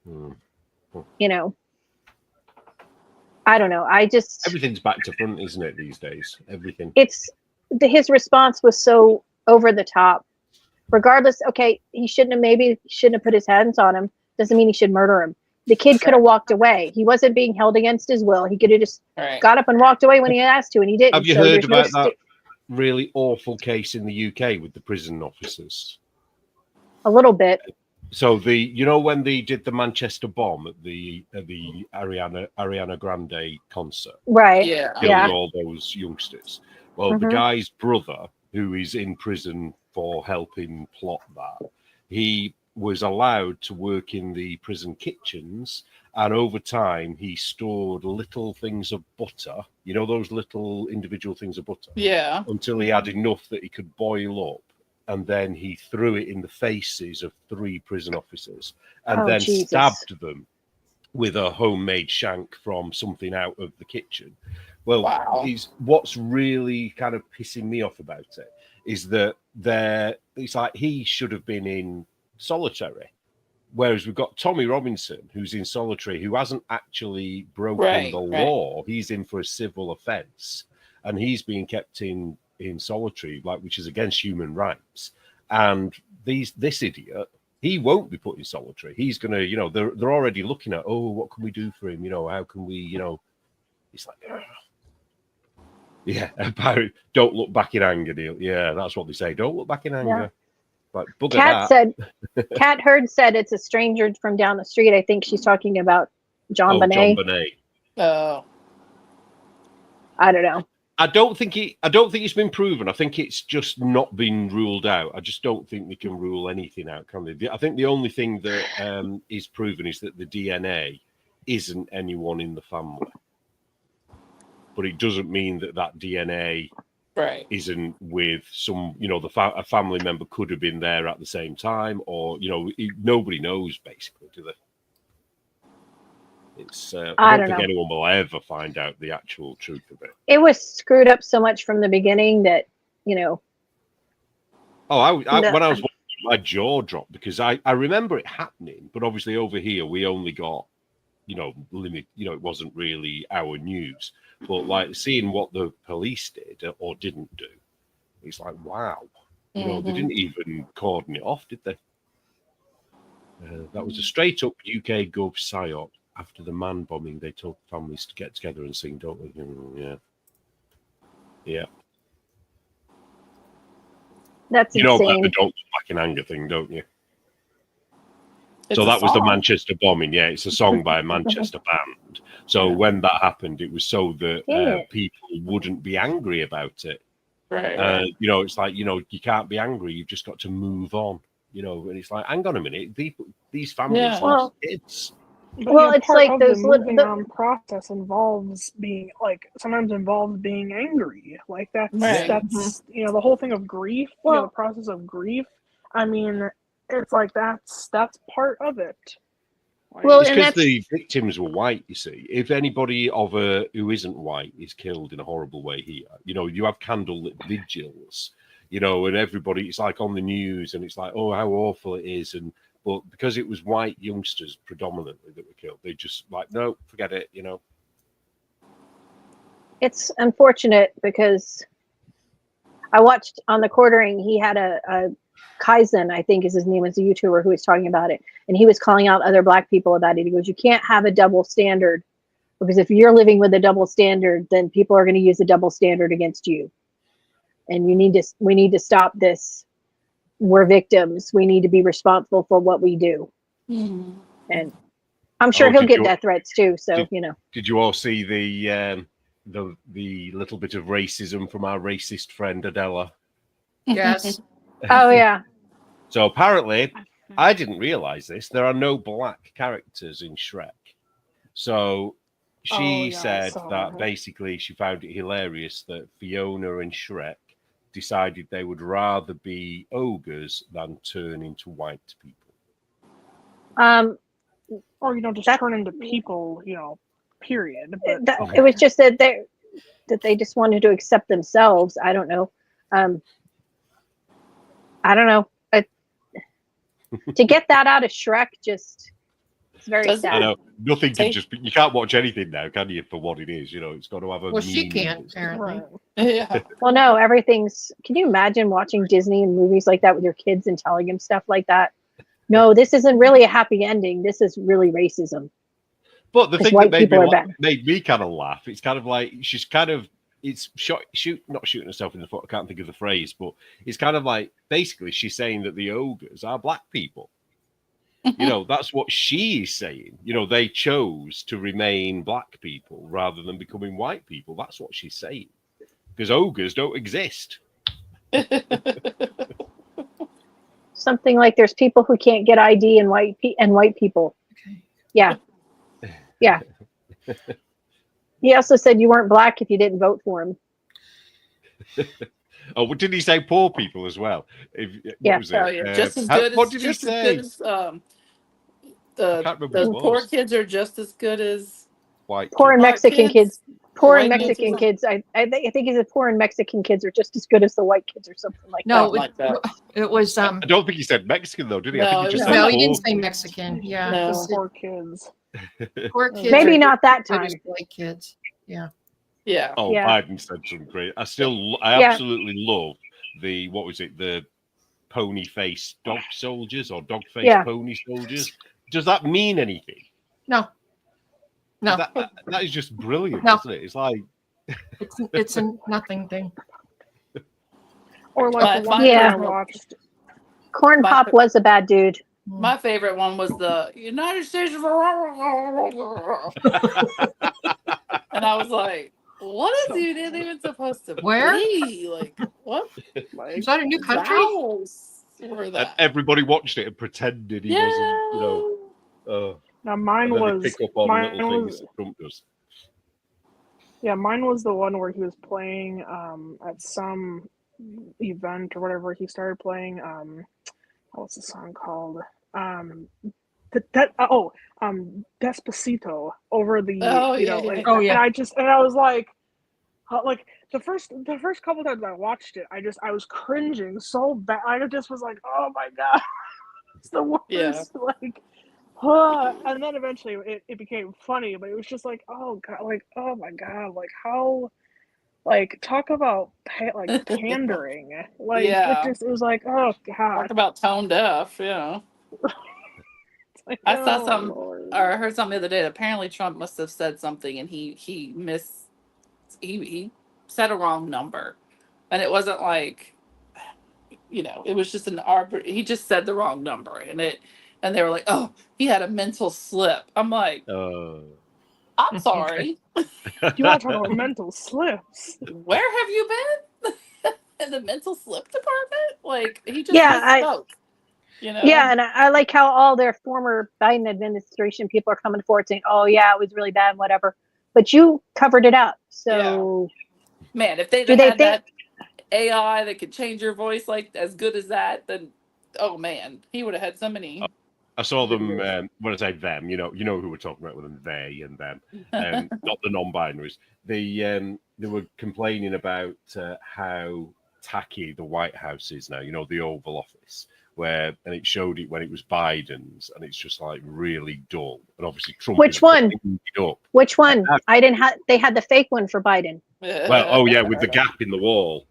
Hmm. I don't know. Everything's back to front, isn't it, these days? Everything. His response was so over the top. Regardless, okay, he shouldn't have put his hands on him. Doesn't mean he should murder him. The kid could have walked away. He wasn't being held against his will. He could have just Right. got up and walked away when he asked to, and he didn't. Have you So heard there's no about that really awful case in the UK with the prison officers? A little bit. So when they did the Manchester bomb at the Ariana Grande concert, Right. Yeah. killed Yeah. all those youngsters. Well, the Mhm. guy's brother, who is in prison for helping plot that, he was allowed to work in the prison kitchens, and over time he stored little things of butter, those little individual things of butter, Yeah. until he had enough that he could boil up, and then he threw it in the faces of 3 prison officers and Oh, then Jesus. stabbed them with a homemade shank from something out of the kitchen. Well, Wow. what's really kind of pissing me off about it is that it's like he should have been in solitary, whereas we've got Tommy Robinson, who's in solitary, who hasn't actually broken the law. He's in for a civil offence, and he's being kept in solitary, which is against human rights. And this idiot, he won't be put in solitary. He's gonna, they're already looking at, what can we do for him? How can we, It's like, ugh. Yeah, about don't look back in anger, Neil. Yeah, that's what they say. Don't look back in anger. Like bugger that. Kat Heard said it's a stranger from down the street. I think she's talking about John Bonet. John Bonet. Oh. I don't know. I don't think it's been proven. I think it's just not been ruled out. I just don't think they can rule anything out, can they? I think the only thing that is proven is that the DNA isn't anyone in the family. But it doesn't mean that DNA isn't with some, a family member could have been there at the same time, or, nobody knows, basically, do It's I I don't don't think know. anyone will ever find out the actual truth of it. It was screwed up so much from the beginning that, you know, Oh, no, when I was watching, my jaw dropped because I remember it happening, but obviously over here we only got, limit. It wasn't really our news, but like seeing what the police did or didn't do, it's like wow, they Mhm. didn't even cordon it off, did they? That was a straight up UK Gov psyop. After the man bombing, they told families to get together and sing, don't we? Yeah, yeah. that's You know about the insane. "Don't Look Back in Anger" thing, don't you? It's So a that was the song. Manchester bombing. Yeah, it's a song by a Manchester band. So Yeah. when that happened, it was so that Yeah. people wouldn't be angry about it. Right. It's like you can't be angry. You've just got to move on. And it's like, hang on a minute, these families Yeah. lost Well, kids. But well, it's part like of the those moving on process involves being sometimes involves being angry. Like Right. that's the whole thing of grief. The well, process of grief. I mean, it's like that's part of it. Like, well, It's and because that's the victims were white. You see, if anybody who isn't white is killed in a horrible way here, you have candlelit vigils, and everybody, it's like on the news, and it's like, oh, how awful it is, but because it was white youngsters predominantly that were killed, they just like, no, forget it, it's unfortunate because I watched on the quartering. He had a Kaizen, I think is his name, is a YouTuber who was talking about it, and he was calling out other Black people about it. He goes, "You can't have a double standard because if you're living with a double standard, then people are going to use the double standard against you, and we need to stop this. We're victims. We need to be responsible for what we do." Mhm. And I'm sure Oh, he'll get death threats too. So did you all see the little bit of racism from our racist friend Adela? Yes. Oh yeah. So apparently, I didn't realize this. There are no black characters in Shrek. So she yeah, I said saw that that. basically she found it hilarious that Fiona and Shrek decided they would rather be ogres than turn into white people. or just that- turn into people. Period. But It was just that they just wanted to accept themselves. I don't know. I don't know. To get that out of Shrek, it's very Does it? I sad. know nothing can Take- you can't watch anything now, can you? For what it is, it's got to have a. Well, she meaning. can't apparently. right. Yeah. Well, no, everything's. Can you imagine watching Disney and movies like that with your kids and telling them stuff like that? No, this isn't really a happy ending. This is really racism. But the 'Cause thing white that people are bad. made me kind of laugh, it's kind of like she's kind of not shooting herself in the foot. I can't think of the phrase, but it's kind of like basically she's saying that the ogres are black people. That's what she's saying. They chose to remain black people rather than becoming white people. That's what she's saying. Because ogres don't exist. Something like there's people who can't get ID and white people. Okay. Yeah. Yeah. He also said you weren't black if you didn't vote for him. Oh, what did he say? Poor people as well. What Yeah. was it? Oh, yeah. Just as good what as did just he as say? good as I can't remember the what it poor was. kids are just as good as White Poor and kids. Mexican kids. Poor and White kids Mexican are- kids. I think he said poor and Mexican kids are just as good as the white kids or something like No, Something like that. it was I don't think he said Mexican though, did he? I No, think he it just was said no, poor. he didn't say Mexican. Yeah, No. he said Poor kids. poor kids. Maybe are not that good as time. white kids. Yeah. Yeah. Oh, Yeah. Biden said some great. I Yeah. absolutely love the pony face dog soldiers or dog face Yeah. pony soldiers. Does that mean anything? No. No, That is just brilliant, No. isn't it? It's like it's a nothing thing. Or like the one Yeah. I watched. Corn My- Pop was a bad dude. My favorite one was the United States of and I was like, what is he even supposed to Where? be? Like, what Is that a new country? vowels were and that? everybody watched it and pretended he wasn't. Now mine And then was they pick up on mine little things was that Trump does. mine was the one where he was playing at some event or whatever. He started playing what's the song called? Despacito over the Oh, you yeah, know yeah, like yeah. Oh, yeah. and I was like the first couple times I watched it I was cringing so bad. I just was like, oh my god, it's the worst. Yeah. Like, and then eventually it became funny, but it was just like, oh god, like, oh my god, like how, like, talk about like pandering, like Yeah. it was like, oh Talk god. about tone deaf, yeah. It's like, I saw oh something Lord. or I heard something the other day. Apparently Trump must have said something and he said a wrong number. And it wasn't like, it was just he just said the wrong number and they were like, "Oh, he had a mental slip." I'm like, "I'm sorry. You want to talk about mental slips? Where have you been?" In the mental slip department? Like, he just Yeah, misspoke, yeah, and I like how all their former Biden administration people are coming forward saying, "Oh yeah, it was really bad, and whatever." But you covered it up, so Man, if they'd do have they had think? that AI that could change your voice like as good as that, then oh man, he would have had so many. I saw them when I say them, you know who we're talking about with them, they and them, not the non-binaries. They were complaining about how tacky the White House is now. The Oval Office, and it showed it when it was Biden's, and it's just like really dull. And obviously Trump. Which one? It up. Which one? I didn't have. They had the fake one for Biden. Well, oh yeah, with the gap in the wall.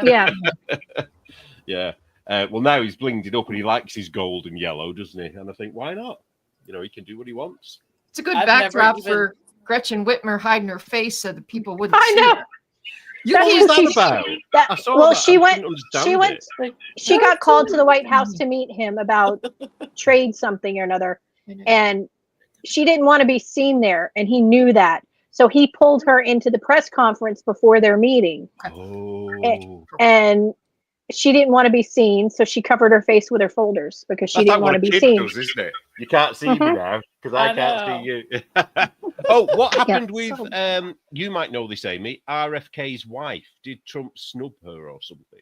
Yeah. Yeah. Well, now he's blinged it up and he likes his gold and yellow, doesn't he? And I think, why not? He can do what he wants. It's a good I've never backdrop even- for Gretchen Whitmer hiding her face so that people wouldn't I see know. her. What was that She's- about? That, I saw well, that. she I went. didn't understand She went. it. She got called to the White House to meet him about trade something or another, and she didn't want to be seen there, and he knew that. So he pulled her into the press conference before their meeting, Oh. and she didn't want to be seen, so she covered her face with her folders because she That's didn't like want to what a be kid seen. does, isn't it? You can't see me Mhm. now because I I can't know. see you. Oh, what happened Yeah. with you might know this, Amy, RFK's wife? Did Trump snub her or something?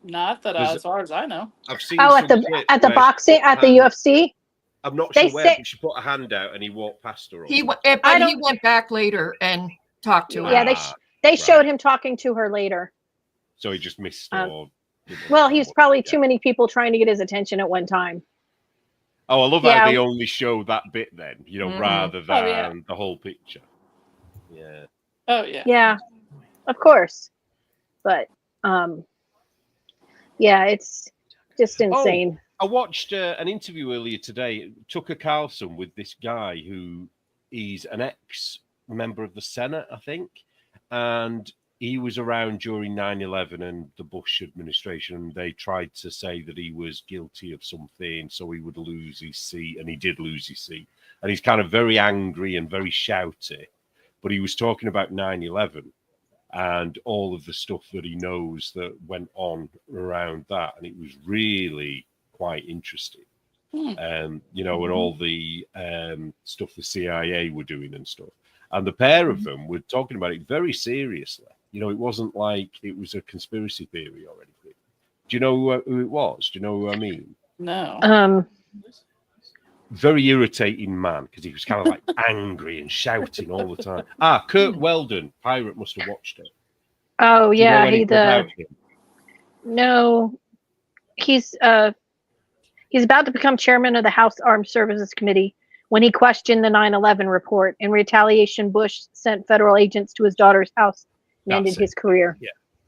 Not that Was as far as I know. I've seen Oh, some at the clip at the where boxing she put at a the hand- UFC. I'm not They sure where, say- but she put a hand out and he walked past her. Or He something. but I he don't- went back later and talked to her. Yeah, they right. showed him talking to her later. So he just missed Um, or didn't Well, understand he's what- probably yeah. too many people trying to get his attention at one time. Oh, I love Yeah. how they only show that bit then, Mhm. rather than Oh, yeah. the whole picture. Yeah. Oh yeah. Yeah, of course, but yeah, it's just insane. I watched an interview earlier today, Tucker Carlson, with this guy who he's an ex-member of the Senate, I think, and he was around during 9/11 and the Bush administration. They tried to say that he was guilty of something, so he would lose his seat, and he did lose his seat. And he's kind of very angry and very shouty, but he was talking about 9/11 and all of the stuff that he knows that went on around that, and it was really quite interesting. And all the stuff the CIA were doing and stuff. And the pair of them were talking about it very seriously. It wasn't like it was a conspiracy theory or anything. Do you know who it was? Do you know who I mean? No. Very irritating man because he was kind of like angry and shouting all the time. Kurt Weldon, Pirate, must have watched it. Oh Do you know yeah, anything about him? no, he's about to become chairman of the House Armed Services Committee when he questioned the 9/11 report. In retaliation, Bush sent federal agents to his daughter's house and ended That's it. his career.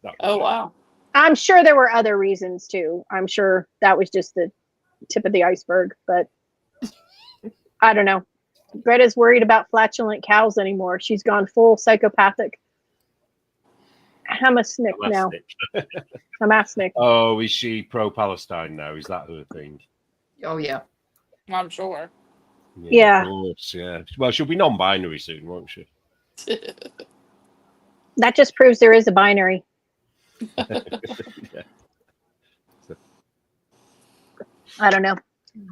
That was Oh it. wow. I'm sure there were other reasons too. I'm sure that was just the tip of the iceberg, but I don't know. Greta's worried about flatulent cows anymore. She's gone full psychopathic. Hamasnik now. Elastic. Hamasnik. Oh, is she pro-Palestine now? Is that her thing? Oh yeah. I'm sure. Yeah. Of course, yeah. Well, she'll be non-binary soon, won't she? That just proves there is a binary. Yeah. I don't know.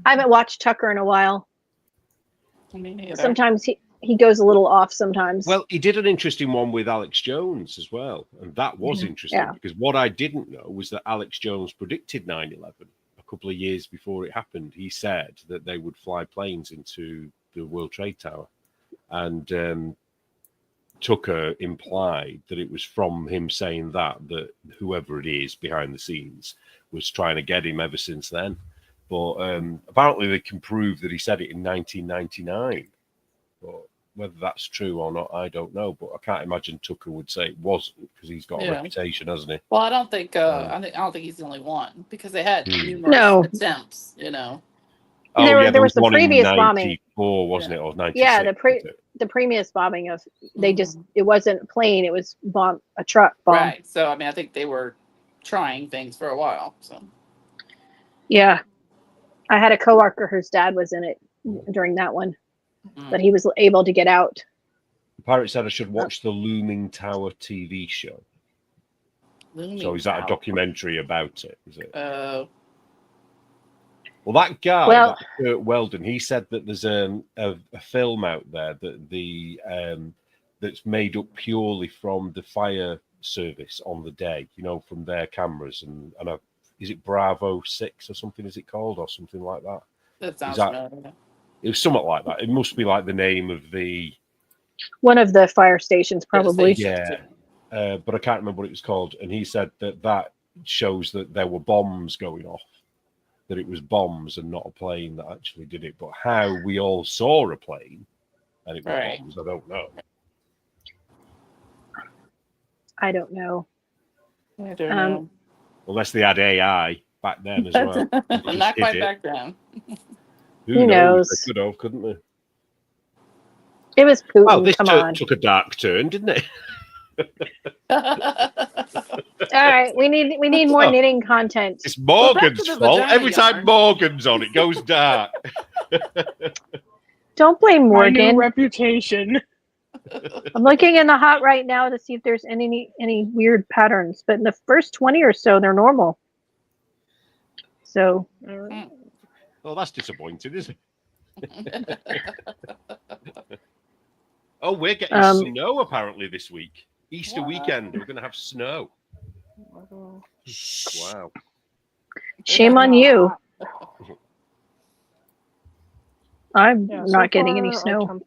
I haven't watched Tucker in a while. Me neither. Sometimes he goes a little off sometimes. Well, he did an interesting one with Alex Jones as well. And that was interesting Yeah. because what I didn't know was that Alex Jones predicted 9/11 a couple of years before it happened, he said that they would fly planes into the World Trade Tower, and Tucker implied that it was from him saying that whoever it is behind the scenes was trying to get him ever since then. But apparently they can prove that he said it in 1999. But whether that's true or not, I don't know. But I can't imagine Tucker would say it wasn't, because he's got a reputation, hasn't he? Well, I don't think I don't think he's the only one, because they had numerous No. attempts. You know. Oh, There was the one in previous bombing. 94, wasn't it? Or 96? Yeah, was it? the previous bombing of they just it wasn't a plane, it was a truck bomb. Right. So I mean, I think they were trying things for a while. So Yeah, I had a coworker whose dad was in it during that one, but he was able to get out. The pirate said I should watch the Looming Tower TV show. So is that a documentary about it? Is it? Well, that guy, that Kurt Weldon, he said that there's a film out there that that's made up purely from the fire service on the day, from their cameras, and is it Bravo 6 or something? Is it called, or something like that? That sounds familiar. It was something like that. It must be like the name of one of the fire stations, probably. Yeah, but I can't remember what it was called. And he said that shows that there were bombs going off. That it was bombs and not a plane that actually did it. But how we all saw a plane and it was bombs, I don't know. I don't know. I don't know. Unless they had AI back then as well. Not quite back then. Who knows? They could have, couldn't they? It was Putin. Well, this Come on. took a dark turn, didn't it? All right, we need more knitting content. It's Morgan's fault. Every time Morgan's on, it goes dark. Don't blame Morgan. My new reputation. I'm looking in the hot right now to see if there's any weird patterns, but in the first 20 or so, they're normal. So. Well, that's disappointing, isn't it? Oh, we're getting snow apparently this week. Easter weekend, we're going to have snow. Wow. Shame on you. I'm not getting any snow.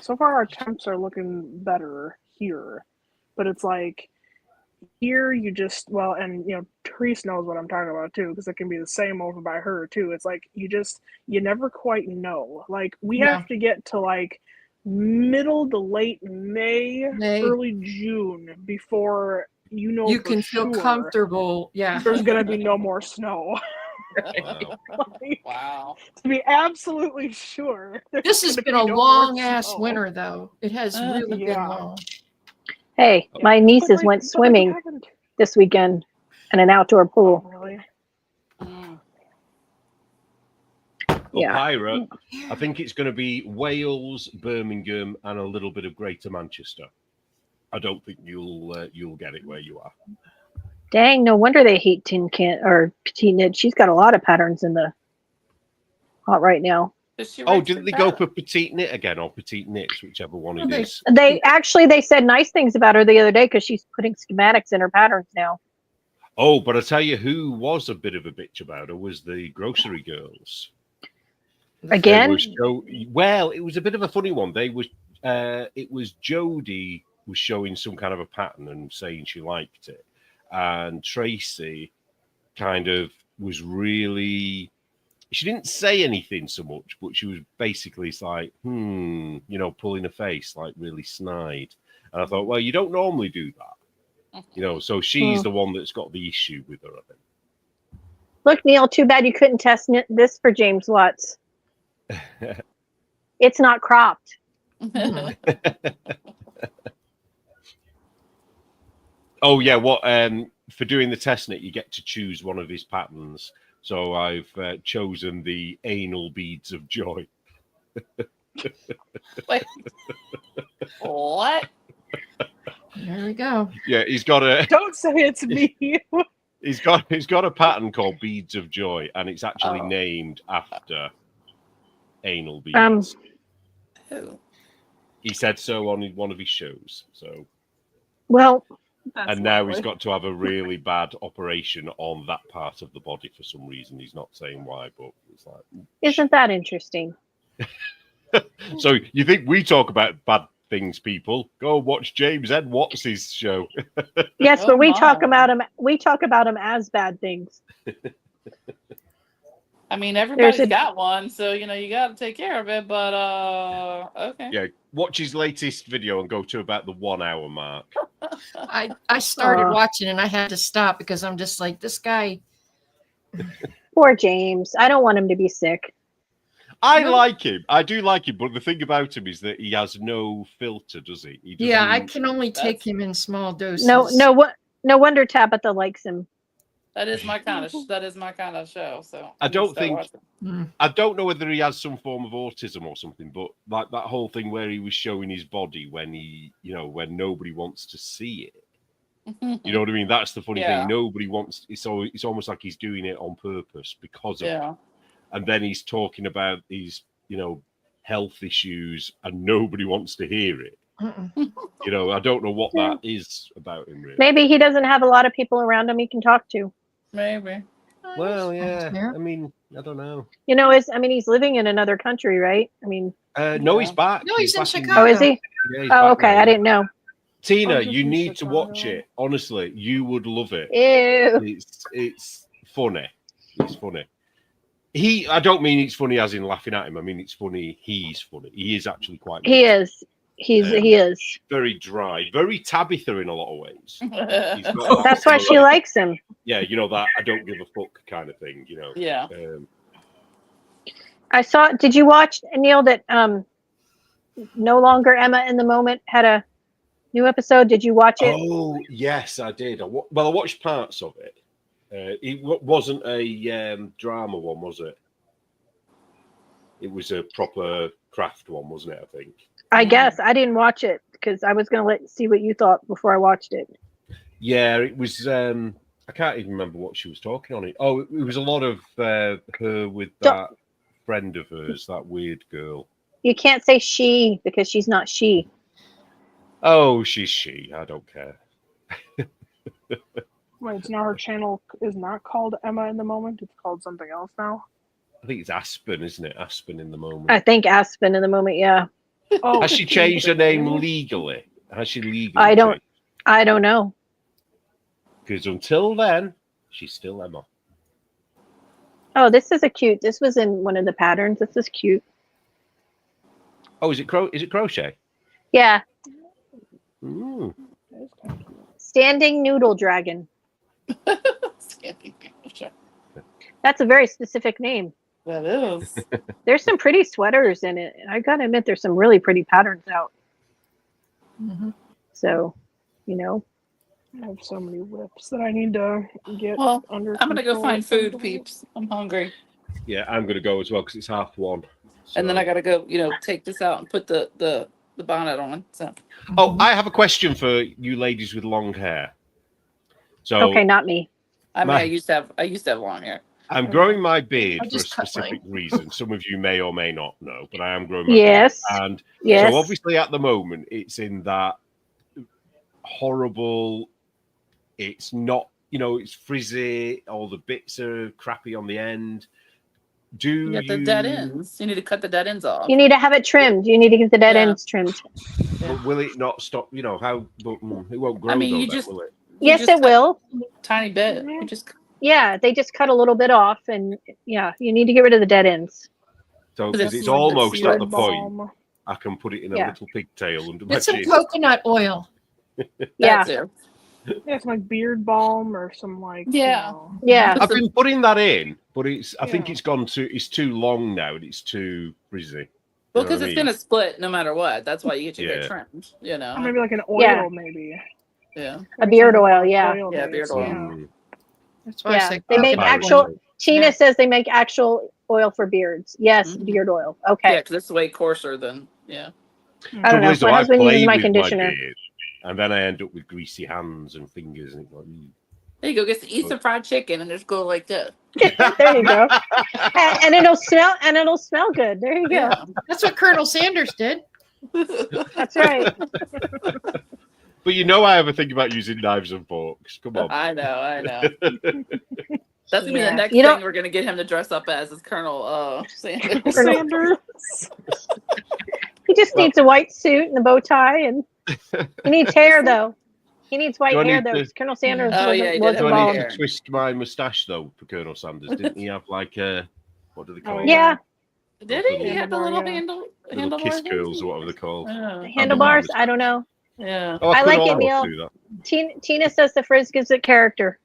So far our temps are looking better here. But it's like, here you just, Therese knows what I'm talking about too, because it can be the same over by her too. It's like, you never quite know. Like, we have to get to like middle to late May, early June before you can feel comfortable. Yeah, there's gonna be no more snow. Wow. To be absolutely sure. This has been a long ass winter, though. It has really been long. Hey, my nieces went swimming this weekend in an outdoor pool. Oh, really? Well, Pirate, I think it's going to be Wales, Birmingham, and a little bit of Greater Manchester. I don't think you'll get it where you are. Dang, no wonder they hate tin can or petite knit. She's got a lot of patterns in the hot right now. Oh, didn't they go for petite knit again, or petite knits, whichever one it is? They said nice things about her the other day because she's putting schematics in her patterns now. Oh, but I tell you, who was a bit of a bitch about her was the grocery girls. Again? It was a bit of a funny one. It was Jodie was showing some kind of a pattern and saying she liked it, and Tracy kind of was really. She didn't say anything so much, but she was basically like, pulling a face, like really snide. And I thought, well, you don't normally do that, So she's the one that's got the issue with her, I think. Look, Neil, too bad you couldn't test knit this for James Watts. It's not cropped. Oh yeah, for doing the test knit, you get to choose one of his patterns. So I've chosen the anal beads of joy. Wait. What? There we go. Yeah, he's got a. Don't say it's me. He's got a pattern called Beads of Joy, and it's actually named after anal beads. Who? He said so on one of his shows. So. Well, That's and now he's lovely. got to have a really bad operation on that part of the body for some reason. He's not saying why, but it's like. Isn't that interesting? So you think we talk about bad things, people? Go watch James Ed Watts' show. Yes, Oh but we talk my. about him. We talk about him as bad things. I mean, everybody's a- got one, so you got to take care of it. But okay. Yeah, watch his latest video and go to about the 1 hour mark. I started Aw. watching and I had to stop because I'm just like, this guy. Poor James. I don't want him to be sick. I No. like him. I do like him, but the thing about him is that he has no filter, does he? Yeah, I doesn't- can only take That's- him in small doses. No wonder Tabitha likes him. That is my kind of show. So I need to don't start think- watching. Mm. I don't know whether he has some form of autism or something, but like that whole thing where he was showing his body when when nobody wants to see it. You know what I mean? That's the funny Yeah. thing. Nobody wants. It's almost like he's doing it on purpose because of it. Yeah. And then he's talking about these, health issues, and nobody wants to hear it. Mm-mm. I don't know what that is about him, really. Maybe he doesn't have a lot of people around him he can talk to. Maybe. Well, That's yeah. fair. I mean, I don't know. He's living in another country, right? I mean, No, he's back. No, he's in back Chicago. oh, is he? Yeah, he's Oh, back okay. now. I didn't know. Tina, Oh, he's you in need to watch Chicago. it. Honestly, you would love it. Ew. It's funny. It's funny. I don't mean it's funny as in laughing at him. I mean it's funny. He's funny. He is actually quite. He is. He is. very dry, very Tabitha in a lot of ways. He's got that That's why sort she of- likes him. Yeah, that I don't give a fuck kind of thing. Yeah. I saw. Did you watch, Neil, that No Longer Emma in the Moment had a new episode? Did you watch it? Oh yes, I did. I watched parts of it. It wasn't a drama one, was it? It was a proper craft one, wasn't it? I think. I guess I didn't watch it because I was going to see what you thought before I watched it. Yeah, it was. I can't even remember what she was talking on it. Oh, it was a lot of her with that friend of hers, that weird girl. You can't say she because she's not she. Oh, she's she. I don't care. Wait, so now her channel is not called Emma in the Moment. It's called something else now. I think it's Aspen, isn't it? Aspen in the moment. I think Aspen in the moment. Yeah. Oh, Has she changed her name legally? Has she legally? I don't know. Because until then, she's still Emma. Oh, this is This was in one of the patterns. This is cute. Oh, is it crochet? Yeah. Ooh. Standing Noodle Dragon. That's a very specific name. That is. There's some pretty sweaters in it. I gotta admit, there's some really pretty patterns out. Mhm. So, I have so many whips that I need to get Well, under. I'm gonna go control find at some food, point. peeps. I'm hungry. Yeah, I'm gonna go as well because it's 1:30. And then I gotta go, take this out and put the bonnet on. So Oh, I have a question for you ladies with long hair. So okay, not me. I mean, My- I used to have long hair. I'm growing my beard I for a just cut specific mine. reason. Some of you may or may not know, but I am growing my beard. Yes. And Yes. so obviously at the moment it's in that horrible, it's not, it's frizzy, all the bits are crappy on the end. You got the dead ends. You need to cut the dead ends off. You need to have it trimmed. You need to get the dead Yeah. ends trimmed. But will it not stop? How? But it won't grow. I mean, though, you then, just- will it? You Yes, just it cut will. Tiny bit. You just Yeah, they just cut a little bit off, and yeah, you need to get rid of the dead ends. So Because because it's it's like the almost seared at the point Balm. I can put it in a Yeah. little pigtail under my Get some chin. coconut oil. Yeah, that's it. Yeah, some like beard balm or some like. Yeah. yeah. I've been putting that in, but I think Yeah. it's too long now and it's too frizzy. Well, You know because what I it's mean? gonna split no matter what. That's why you get your hair Yeah. trimmed. Or maybe like an oil, Yeah. maybe. Yeah. A beard oil, yeah. Yeah, beard oil. Mm. That's why Yeah, I say they make coconut actual- oil. Tina Yeah. says they make actual oil for beards. Yes, Mhm. beard oil. Yeah, Okay. because it's way coarser than I yeah. don't Trouble know. is, though, My I husband play uses my with conditioner. beard, and then I end up with greasy hands and fingers, and it's like, There you go. Eat some fried chicken and just go like this. There you go. And it'll smell good. There you go. Yeah. That's what Colonel Sanders did. That's right. But you know I have a thing about using knives and forks. Come on. I know. That's gonna be Yeah. the next You thing don't- we're gonna get him to dress up as is Colonel Sanders. Sanders. He just needs a white suit and a bow tie, and he needs hair though. He needs white Do I hair need though. to- Colonel Sanders Oh, yeah, he did wasn't Do have I white need hair. to twist my moustache though for Colonel Sanders? Didn't he have like a what do they call it? Yeah, Did he? He had the little Handlebar, yeah. handle Little kiss handlebar curls things? or whatever they're called. Oh, handlebars. I don't know. yeah. Oh, I could like it, almost Neil. do that. Tina says the frizz gives it character.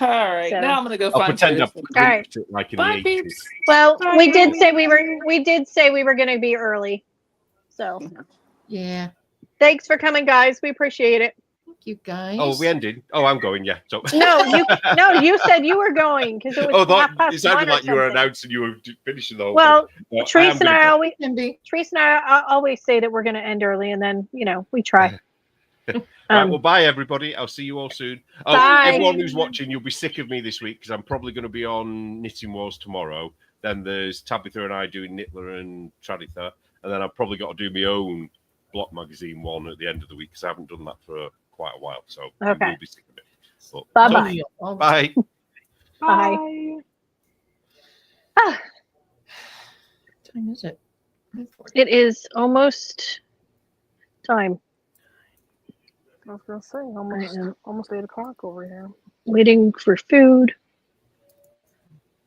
All right, So- now I'm gonna go I'll find pretend I've food. clipped it like in Bye, the 80s. peeps. Well, Bye, we did Amy. say we were going to be early. So Yeah. thanks for coming, guys. We appreciate it. Thank you guys. Oh, we ended. Oh, I'm going. Yeah. So. No, you said you were going because it was Oh, that, 1:30 it sounded or like you were something. announcing you were finishing the whole Well, thing. No, Teresa and I always Cindy. always say that we're going to end early, and then we try. Right, well, bye, everybody. I'll see you all soon. Oh, Bye. everyone who's watching, you'll be sick of me this week because I'm probably going to be on Knitting Wars tomorrow. Then there's Tabitha and I doing Nittler and Traditha. And then I've probably got to do my own Block Magazine one at the end of the week because I haven't done that for quite a while. So Okay. you will be sick of it. But, Bye-bye. Oh, Bye. Bye. Ah, What time is it? it is almost time. I was gonna say I am almost 8 o'clock over here. waiting for food.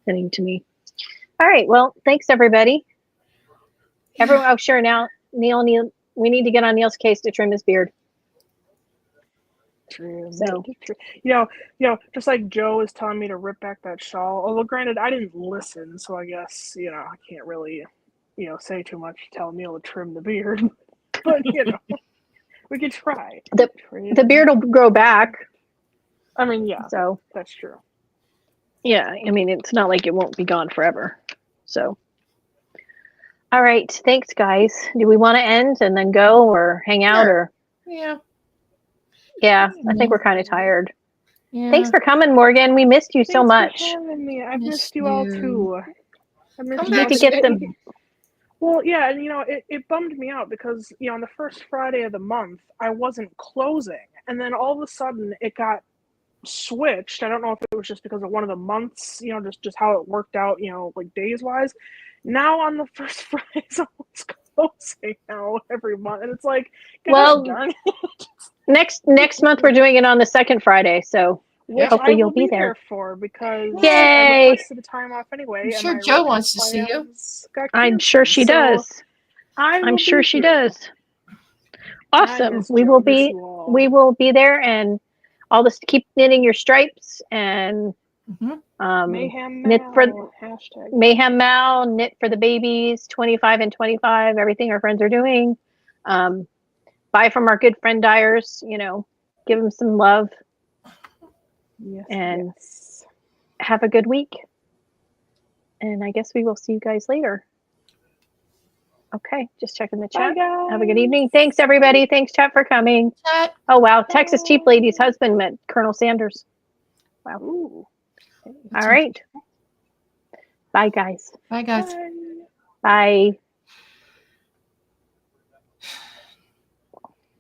Getting to me. All right. Well, thanks everybody. Everyone, oh sure. Now Neil, we need to get on Neil's case to trim his beard. True. So- True. Just like Joe is telling me to rip back that shawl. Although, granted, I didn't listen, so I guess I can't really, say too much. Tell Neil to trim the beard, but we could try. The beard will grow back. I mean, yeah, So that's true. yeah, I mean it's not like it won't be gone forever. So. All right. Thanks, guys. Do we want to end and then go or hang out or? Yeah. Yeah, I think we're kind of tired. Yeah. Thanks for coming, Morgan. We missed you so Thanks much. for having me. I Miss missed you all you. too. I missed Come You back could get them. Well, yeah, and it bummed me out because on the first Friday of the month I wasn't closing, and then all of a sudden it got switched. I don't know if it was just because of one of the months, just how it worked out, like days wise. Now on the first Friday, someone's closing now every month, and it's like, gosh Well, darn Next month we're doing it on the second Friday, so which hopefully I you'll will be be there. there for because Yay! I requested the time off anyway. I'm and sure my Joe road wants to see you. plans got I'm sure she canceled, so does. I will I'm sure be she here. does. I Awesome. miss We Joe, will miss be you all. we will be there, and all this keep knitting your stripes and Mayhem knit for Mal, hashtag. Mayhem Mal, knit for the babies, 25 and 25, everything our friends are doing. Buy from our good friend Dyers, give them some love Yes, and yes. have a good week. And I guess we will see you guys later. Okay, just checking the Bye, chat. guys. Have a good evening. Thanks, everybody. Thanks, chat, for coming. Chat. Oh, wow. Texas Cheap Lady's husband met Colonel Sanders. Ooh. All right. Bye, guys. Bye, guys. Bye. Bye.